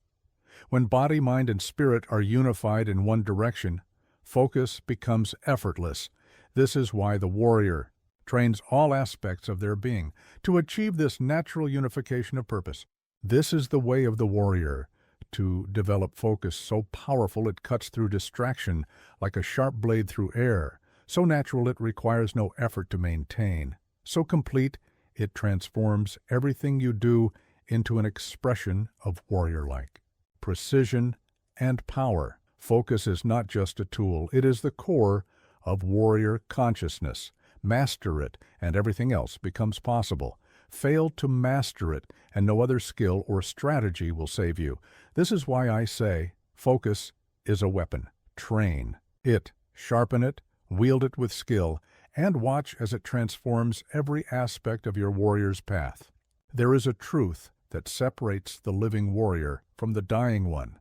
When body, mind, and spirit are unified in one direction, focus becomes effortless. This is why the warrior trains all aspects of their being to achieve this natural unification of purpose. This is the way of the warrior, to develop focus so powerful it cuts through distraction like a sharp blade through air, so natural it requires no effort to maintain, so complete it transforms everything you do into an expression of warrior-like precision and power. Focus is not just a tool, it is the core of warrior consciousness. Master it, and everything else becomes possible. Fail to master it, and no other skill or strategy will save you. This is why I say, focus is a weapon. Train it, sharpen it, wield it with skill, and watch as it transforms every aspect of your warrior's path. There is a truth that separates the living warrior from the dying one.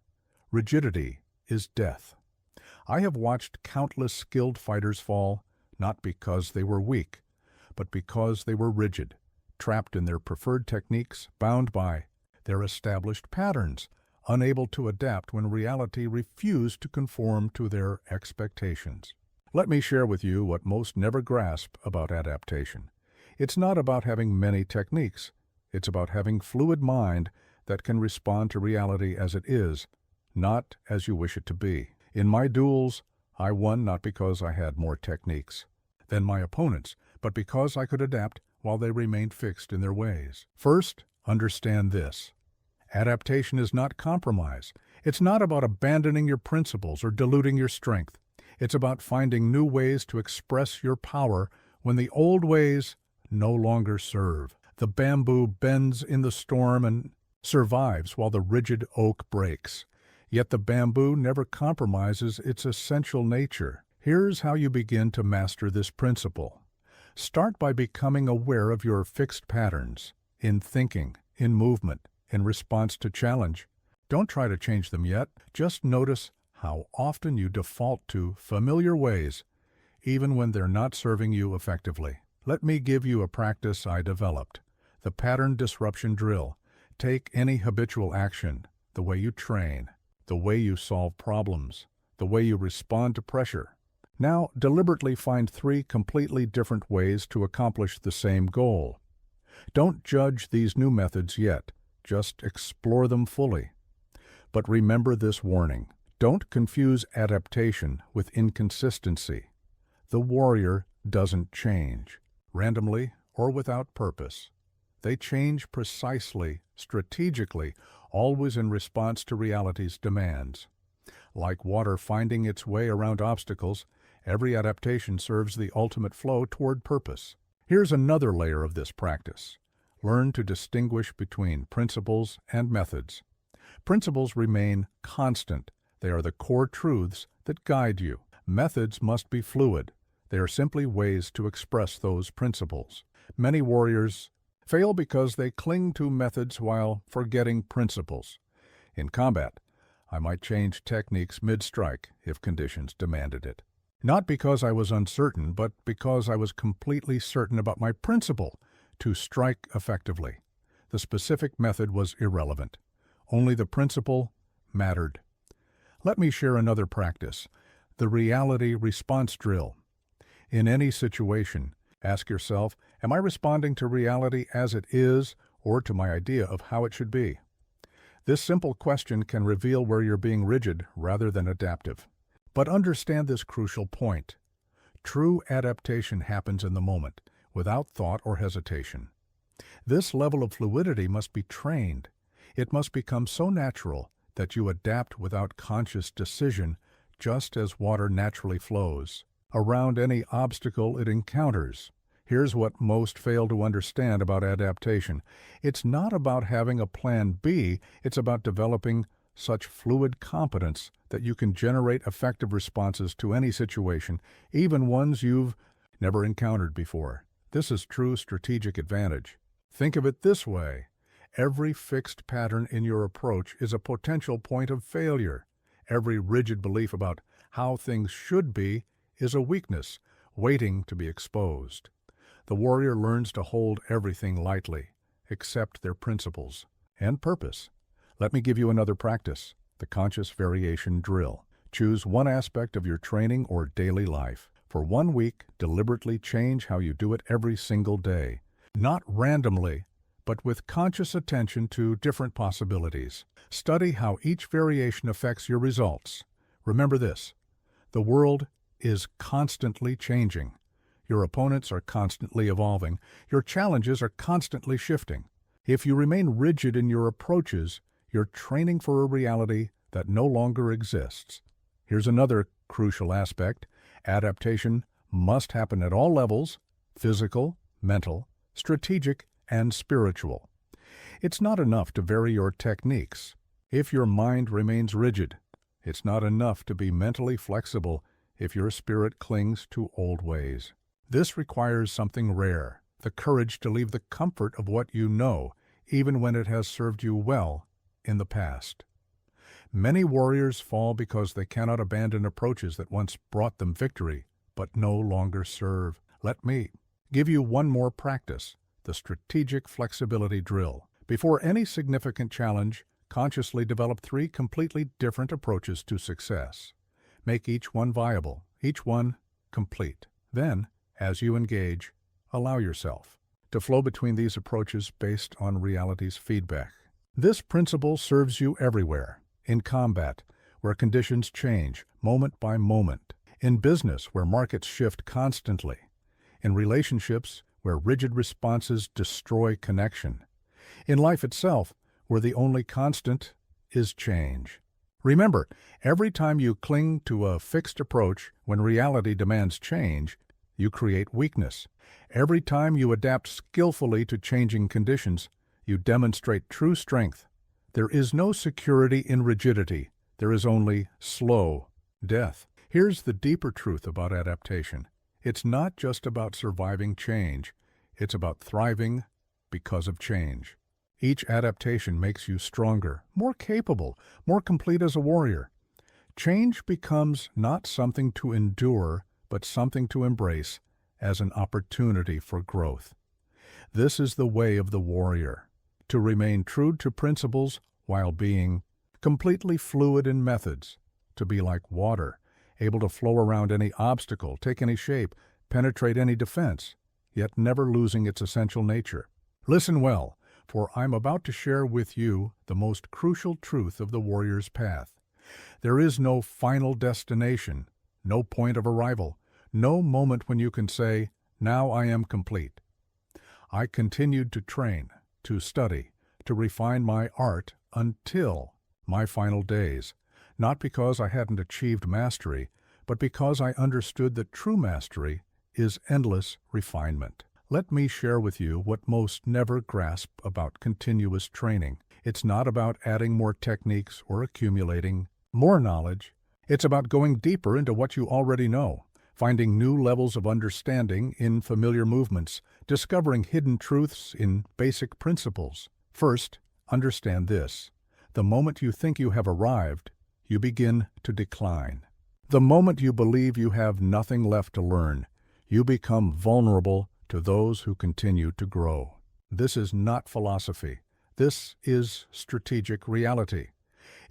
Rigidity is death. I have watched countless skilled fighters fall, not because they were weak, but because they were rigid, trapped in their preferred techniques, bound by their established patterns, unable to adapt when reality refused to conform to their expectations. Let me share with you what most never grasp about adaptation. It's not about having many techniques. It's about having fluid mind that can respond to reality as it is, not as you wish it to be. In my duels, I won not because I had more techniques than my opponents, but because I could adapt while they remained fixed in their ways. First, understand this. Adaptation is not compromise. It's not about abandoning your principles or diluting your strength. It's about finding new ways to express your power when the old ways no longer serve. The bamboo bends in the storm and survives while the rigid oak breaks. Yet the bamboo never compromises its essential nature. Here's how you begin to master this principle. Start by becoming aware of your fixed patterns in thinking, in movement, in response to challenge. Don't try to change them yet. Just notice how often you default to familiar ways, even when they're not serving you effectively. Let me give you a practice I developed. The pattern disruption drill. Take any habitual action, the way you train, the way you solve problems, the way you respond to pressure. Now, deliberately find 3 completely different ways to accomplish the same goal. Don't judge these new methods yet. Just explore them fully. But remember this warning. Don't confuse adaptation with inconsistency. The warrior doesn't change, randomly or without purpose. They change precisely, strategically, always in response to reality's demands. Like water finding its way around obstacles, every adaptation serves the ultimate flow toward purpose. Here's another layer of this practice. Learn to distinguish between principles and methods. Principles remain constant. They are the core truths that guide you. Methods must be fluid. They are simply ways to express those principles. Many warriors fail because they cling to methods while forgetting principles. In combat, I might change techniques mid-strike if conditions demanded it. Not because I was uncertain, but because I was completely certain about my principle to strike effectively. The specific method was irrelevant. Only the principle mattered. Let me share another practice, the reality response drill. In any situation, ask yourself, am I responding to reality as it is or to my idea of how it should be? This simple question can reveal where you're being rigid rather than adaptive. But understand this crucial point. True adaptation happens in the moment, without thought or hesitation. This level of fluidity must be trained. It must become so natural that you adapt without conscious decision, just as water naturally flows around any obstacle it encounters. Here's what most fail to understand about adaptation. It's not about having a plan B, it's about developing such fluid competence that you can generate effective responses to any situation, even ones you've never encountered before. This is true strategic advantage. Think of it this way. Every fixed pattern in your approach is a potential point of failure. Every rigid belief about how things should be is a weakness waiting to be exposed. The warrior learns to hold everything lightly, except their principles and purpose. Let me give you another practice. the conscious variation drill. Choose one aspect of your training or daily life. For 1 week, deliberately change how you do it every single day. Not randomly, but with conscious attention to different possibilities. Study how each variation affects your results. Remember this: the world is constantly changing. Your opponents are constantly evolving. Your challenges are constantly shifting. If you remain rigid in your approaches, you're training for a reality that no longer exists. Here's another crucial aspect. Adaptation must happen at all levels: physical, mental, strategic, and spiritual. It's not enough to vary your techniques if your mind remains rigid. It's not enough to be mentally flexible if your spirit clings to old ways. This requires something rare: the courage to leave the comfort of what you know, even when it has served you well in the past. Many warriors fall because they cannot abandon approaches that once brought them victory, but no longer serve. Let me give you one more practice: the strategic flexibility drill. Before any significant challenge, consciously develop 3 completely different approaches to success. Make each one viable, each one complete. Then, as you engage, allow yourself to flow between these approaches based on reality's feedback. This principle serves you everywhere: in combat, where conditions change moment by moment; in business, where markets shift constantly; in relationships, where rigid responses destroy connection; in life itself, where the only constant is change. Remember, every time you cling to a fixed approach when reality demands change, you create weakness. Every time you adapt skillfully to changing conditions, you demonstrate true strength. There is no security in rigidity. There is only slow death. Here's the deeper truth about adaptation. It's not just about surviving change. It's about thriving because of change. Each adaptation makes you stronger, more capable, more complete as a warrior. Change becomes not something to endure, but something to embrace as an opportunity for growth. This is the way of the warrior: to remain true to principles while being completely fluid in methods, to be like water, able to flow around any obstacle, take any shape, penetrate any defense, yet never losing its essential nature. Listen well, for I'm about to share with you the most crucial truth of the warrior's path. There is no final destination, no point of arrival, no moment when you can say, "Now I am complete." I continued to train, to study, to refine my art until my final days, not because I hadn't achieved mastery, but because I understood that true mastery is endless refinement. Let me share with you what most never grasp about continuous training. It's not about adding more techniques or accumulating more knowledge. It's about going deeper into what you already know, finding new levels of understanding in familiar movements, discovering hidden truths in basic principles. First, understand this: the moment you think you have arrived, you begin to decline. The moment you believe you have nothing left to learn, you become vulnerable to those who continue to grow. This is not philosophy. This is strategic reality.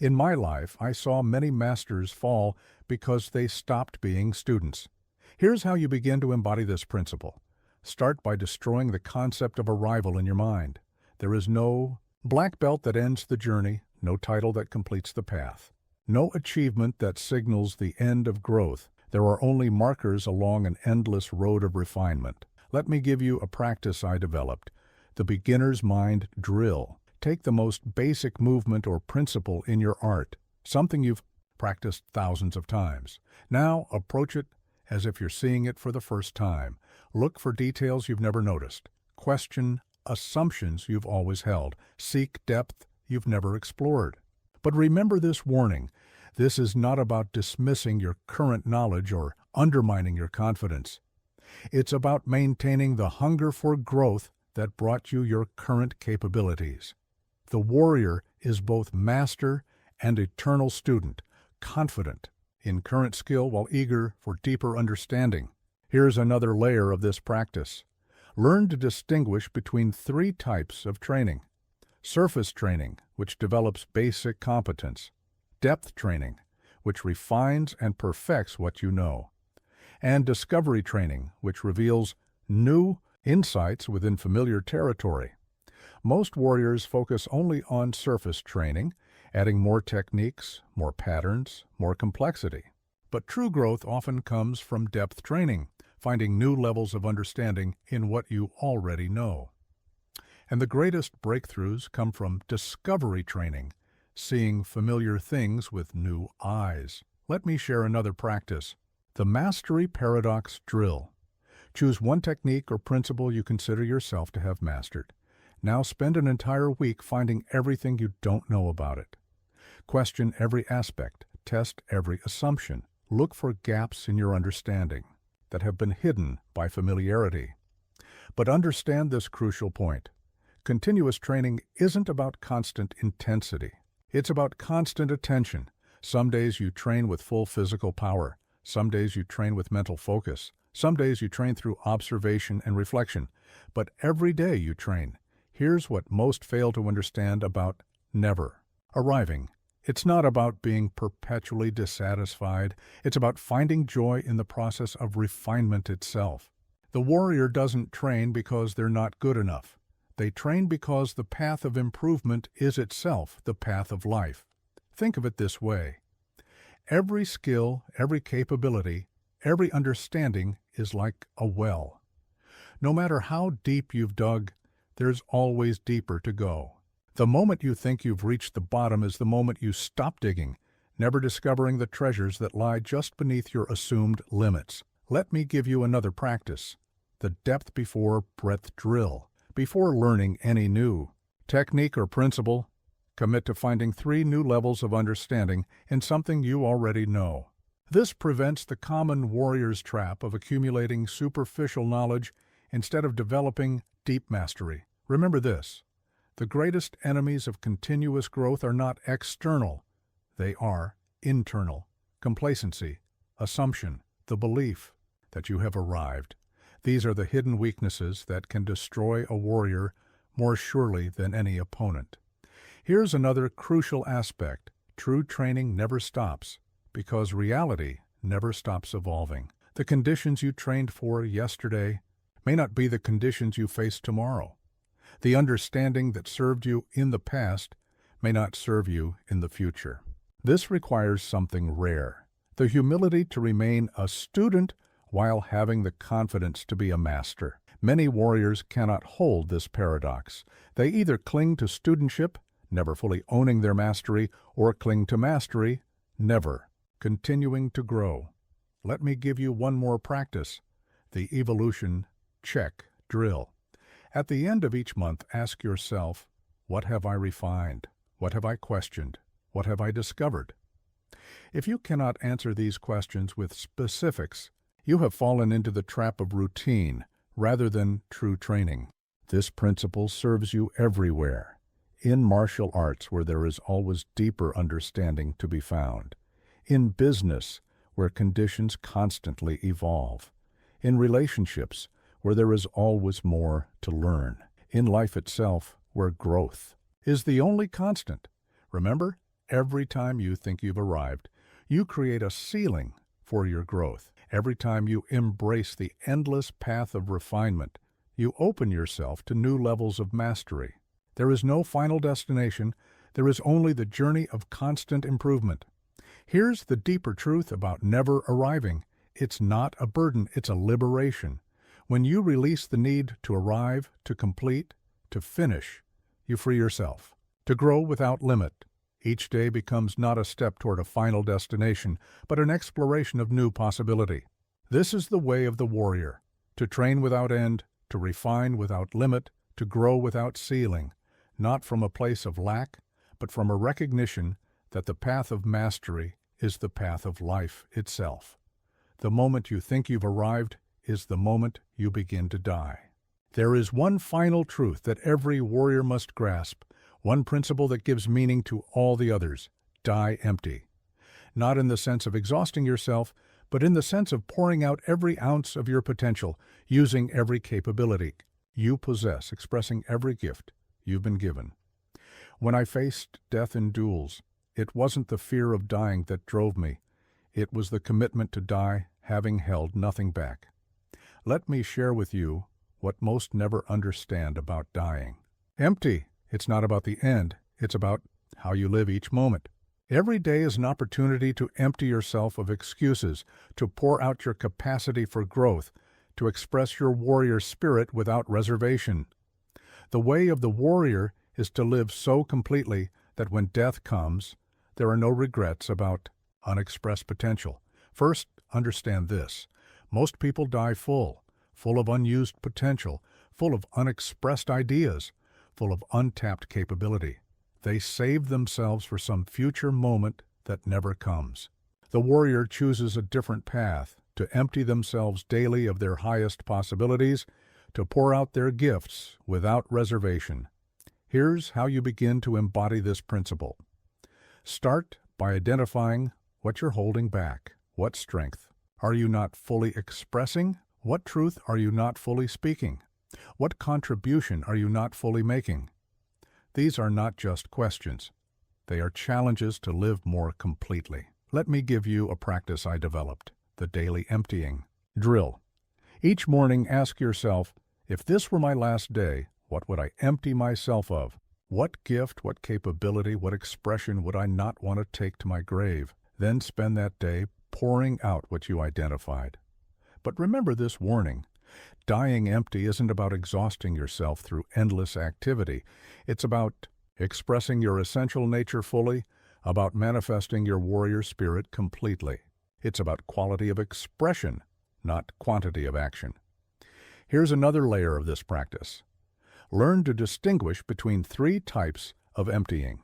In my life, I saw many masters fall because they stopped being students. Here's how you begin to embody this principle. Start by destroying the concept of arrival in your mind. There is no black belt that ends the journey, no title that completes the path, no achievement that signals the end of growth. There are only markers along an endless road of refinement. Let me give you a practice I developed: the beginner's mind drill. Take the most basic movement or principle in your art, something you've practiced thousands of times. Now approach it as if you're seeing it for the first time. Look for details you've never noticed. Question assumptions you've always held. Seek depth you've never explored. But remember this warning: this is not about dismissing your current knowledge or undermining your confidence. It's about maintaining the hunger for growth that brought you your current capabilities. The warrior is both master and eternal student, confident in current skill while eager for deeper understanding. Here's another layer of this practice. Learn to distinguish between 3 types of training: surface training, which develops basic competence; depth training, which refines and perfects what you know, and discovery training, which reveals new insights within familiar territory. Most warriors focus only on surface training, adding more techniques, more patterns, more complexity. But true growth often comes from depth training, finding new levels of understanding in what you already know. And the greatest breakthroughs come from discovery training, seeing familiar things with new eyes. Let me share another practice. The Mastery Paradox Drill. Choose one technique or principle you consider yourself to have mastered. Now spend an entire week finding everything you don't know about it. Question every aspect, test every assumption, look for gaps in your understanding that have been hidden by familiarity. But understand this crucial point. Continuous training isn't about constant intensity. It's about constant attention. Some days you train with full physical power. Some days you train with mental focus. Some days you train through observation and reflection. But every day you train. Here's what most fail to understand about never arriving. It's not about being perpetually dissatisfied. It's about finding joy in the process of refinement itself. The warrior doesn't train because they're not good enough. They train because the path of improvement is itself the path of life. Think of it this way. Every skill, every capability, every understanding is like a well. No matter how deep you've dug, there's always deeper to go. The moment you think you've reached the bottom is the moment you stop digging, never discovering the treasures that lie just beneath your assumed limits. Let me give you another practice. The depth before breadth drill. Before learning any new technique or principle, commit to finding 3 new levels of understanding in something you already know. This prevents the common warrior's trap of accumulating superficial knowledge instead of developing deep mastery. Remember this. The greatest enemies of continuous growth are not external. They are internal. Complacency, assumption, the belief that you have arrived. These are the hidden weaknesses that can destroy a warrior more surely than any opponent. Here's another crucial aspect. True training never stops because reality never stops evolving. The conditions you trained for yesterday may not be the conditions you face tomorrow. The understanding that served you in the past may not serve you in the future. This requires something rare, the humility to remain a student while having the confidence to be a master. Many warriors cannot hold this paradox. They either cling to studentship, never fully owning their mastery, or cling to mastery, never continuing to grow. Let me give you one more practice, the evolution check drill. At the end of each month, ask yourself, what have I refined? What have I questioned? What have I discovered? If you cannot answer these questions with specifics, you have fallen into the trap of routine rather than true training. This principle serves you everywhere. In martial arts, where there is always deeper understanding to be found. In business, where conditions constantly evolve. In relationships, where there is always more to learn. In life itself, where growth is the only constant. Remember, every time you think you've arrived, you create a ceiling for your growth. Every time you embrace the endless path of refinement, you open yourself to new levels of mastery. There is no final destination. There is only the journey of constant improvement. Here's the deeper truth about never arriving. It's not a burden, it's a liberation. When you release the need to arrive, to complete, to finish, you free yourself to grow without limit. Each day becomes not a step toward a final destination, but an exploration of new possibility. This is the way of the warrior, to train without end, to refine without limit, to grow without ceiling, not from a place of lack, but from a recognition that the path of mastery is the path of life itself. The moment you think you've arrived is the moment you begin to die. There is one final truth that every warrior must grasp, one principle that gives meaning to all the others: die empty. Not in the sense of exhausting yourself, but in the sense of pouring out every ounce of your potential, using every capability you possess, expressing every gift you've been given. When I faced death in duels, It wasn't the fear of dying that drove me. It was the commitment to die, having held nothing back. Let me share with you what most never understand about dying. Empty. It's not about the end. It's about how you live each moment. Every day is an opportunity to empty yourself of excuses, to pour out your capacity for growth, to express your warrior spirit without reservation. The way of the warrior is to live so completely that when death comes, there are no regrets about unexpressed potential. First, understand this. Most people die full of unused potential, full of unexpressed ideas, full of untapped capability. They save themselves for some future moment that never comes. The warrior chooses a different path, to empty themselves daily of their highest possibilities, to pour out their gifts without reservation. Here's how you begin to embody this principle. Start by identifying what you're holding back. What strength are you not fully expressing? What truth are you not fully speaking? What contribution are you not fully making? These are not just questions. They are challenges to live more completely. Let me give you a practice I developed, the daily emptying drill. Each morning, ask yourself, if this were my last day, what would I empty myself of? What gift, what capability, what expression would I not want to take to my grave? Then spend that day pouring out what you identified. But remember this warning. Dying empty isn't about exhausting yourself through endless activity. It's about expressing your essential nature fully, about manifesting your warrior spirit completely. It's about quality of expression, not quantity of action. Here's another layer of this practice. Learn to distinguish between 3 types of emptying.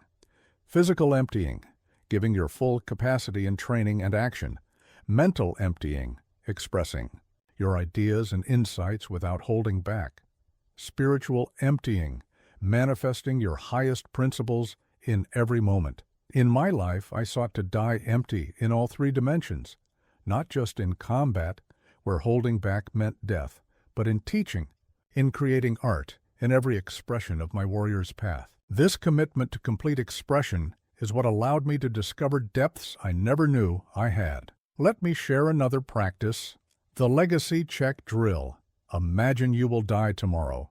Physical emptying, giving your full capacity in training and action. Mental emptying, expressing your ideas and insights without holding back. Spiritual emptying, manifesting your highest principles in every moment. In my life, I sought to die empty in all 3 dimensions, not just in combat, where holding back meant death, but in teaching, in creating art, in every expression of my warrior's path. This commitment to complete expression is what allowed me to discover depths I never knew I had. Let me share another practice, the legacy check drill. Imagine you will die tomorrow.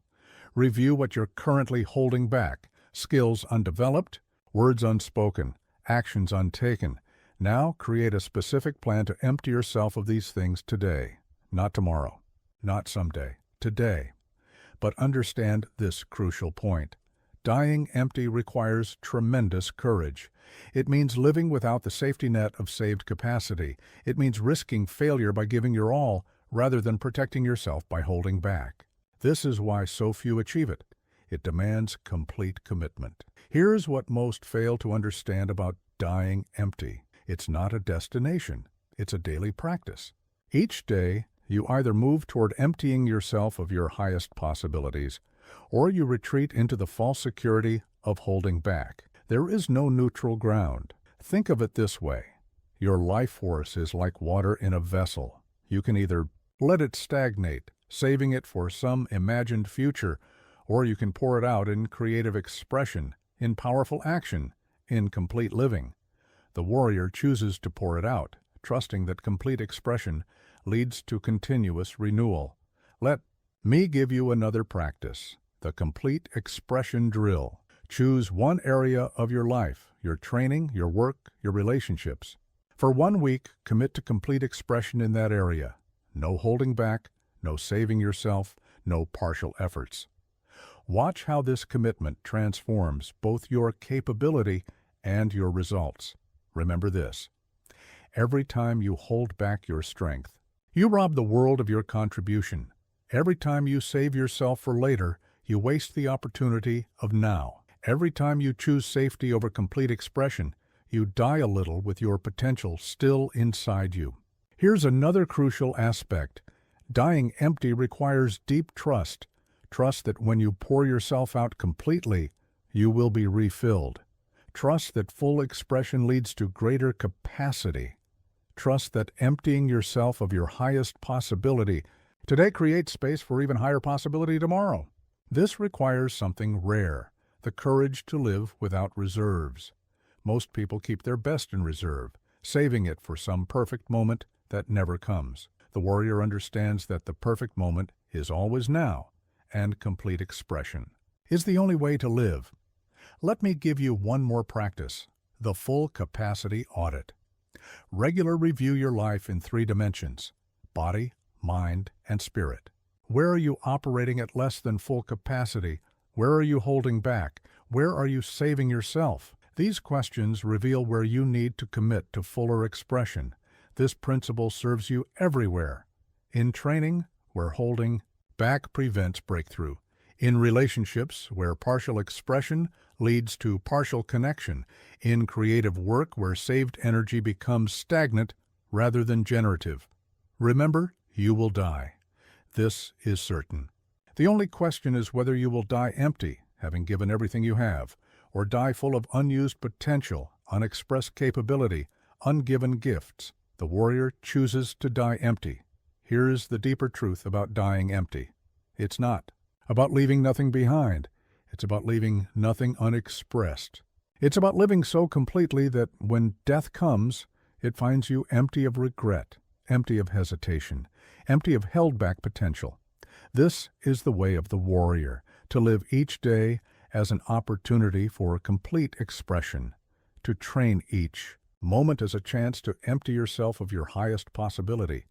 Review what you're currently holding back, skills undeveloped, words unspoken, actions untaken. Now create a specific plan to empty yourself of these things today, not tomorrow, not someday, today. But understand this crucial point. Dying empty requires tremendous courage. It means living without the safety net of saved capacity. It means risking failure by giving your all rather than protecting yourself by holding back. This is why so few achieve it. It demands complete commitment. Here's what most fail to understand about dying empty. It's not a destination. It's a daily practice. Each day, you either move toward emptying yourself of your highest possibilities, or you retreat into the false security of holding back. There is no neutral ground. Think of it this way. Your life force is like water in a vessel. You can either let it stagnate, saving it for some imagined future, or you can pour it out in creative expression, in powerful action, in complete living. The warrior chooses to pour it out, trusting that complete expression leads to continuous renewal. Let me give you another practice, the complete expression drill. Choose one area of your life, your training, your work, your relationships. For 1 week, commit to complete expression in that area. No holding back, no saving yourself, no partial efforts. Watch how this commitment transforms both your capability and your results. Remember this. Every time you hold back your strength, you rob the world of your contribution. Every time you save yourself for later, you waste the opportunity of now. Every time you choose safety over complete expression, you die a little with your potential still inside you. Here's another crucial aspect. Dying empty requires deep trust. Trust that when you pour yourself out completely, you will be refilled. Trust that full expression leads to greater capacity. Trust that emptying yourself of your highest possibility today creates space for even higher possibility tomorrow. This requires something rare, the courage to live without reserves. Most people keep their best in reserve, saving it for some perfect moment that never comes. The warrior understands that the perfect moment is always now, and complete expression is the only way to live. Let me give you one more practice: the full capacity audit. Regular review your life in 3 dimensions: body, mind, and spirit. Where are you operating at less than full capacity? Where are you holding back? Where are you saving yourself? These questions reveal where you need to commit to fuller expression. This principle serves you everywhere. In training, where holding back prevents breakthrough. In relationships, where partial expression leads to partial connection. In creative work, where saved energy becomes stagnant rather than generative. Remember, you will die. This is certain. The only question is whether you will die empty, having given everything you have, or die full of unused potential, unexpressed capability, ungiven gifts. The warrior chooses to die empty. Here's the deeper truth about dying empty. It's not about leaving nothing behind. It's about leaving nothing unexpressed. It's about living so completely that when death comes, it finds you empty of regret, empty of hesitation, empty of held-back potential. This is the way of the warrior, to live each day as an opportunity for complete expression, to train each moment as a chance to empty yourself of your highest possibility,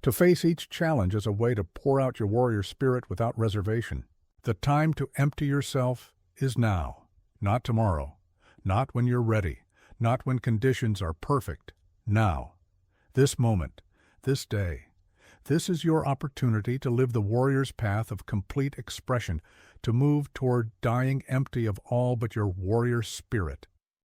to face each challenge as a way to pour out your warrior spirit without reservation. The time to empty yourself is now, not tomorrow, not when you're ready, not when conditions are perfect. Now, this moment, this day. This is your opportunity to live the warrior's path of complete expression, to move toward dying empty of all but your warrior spirit.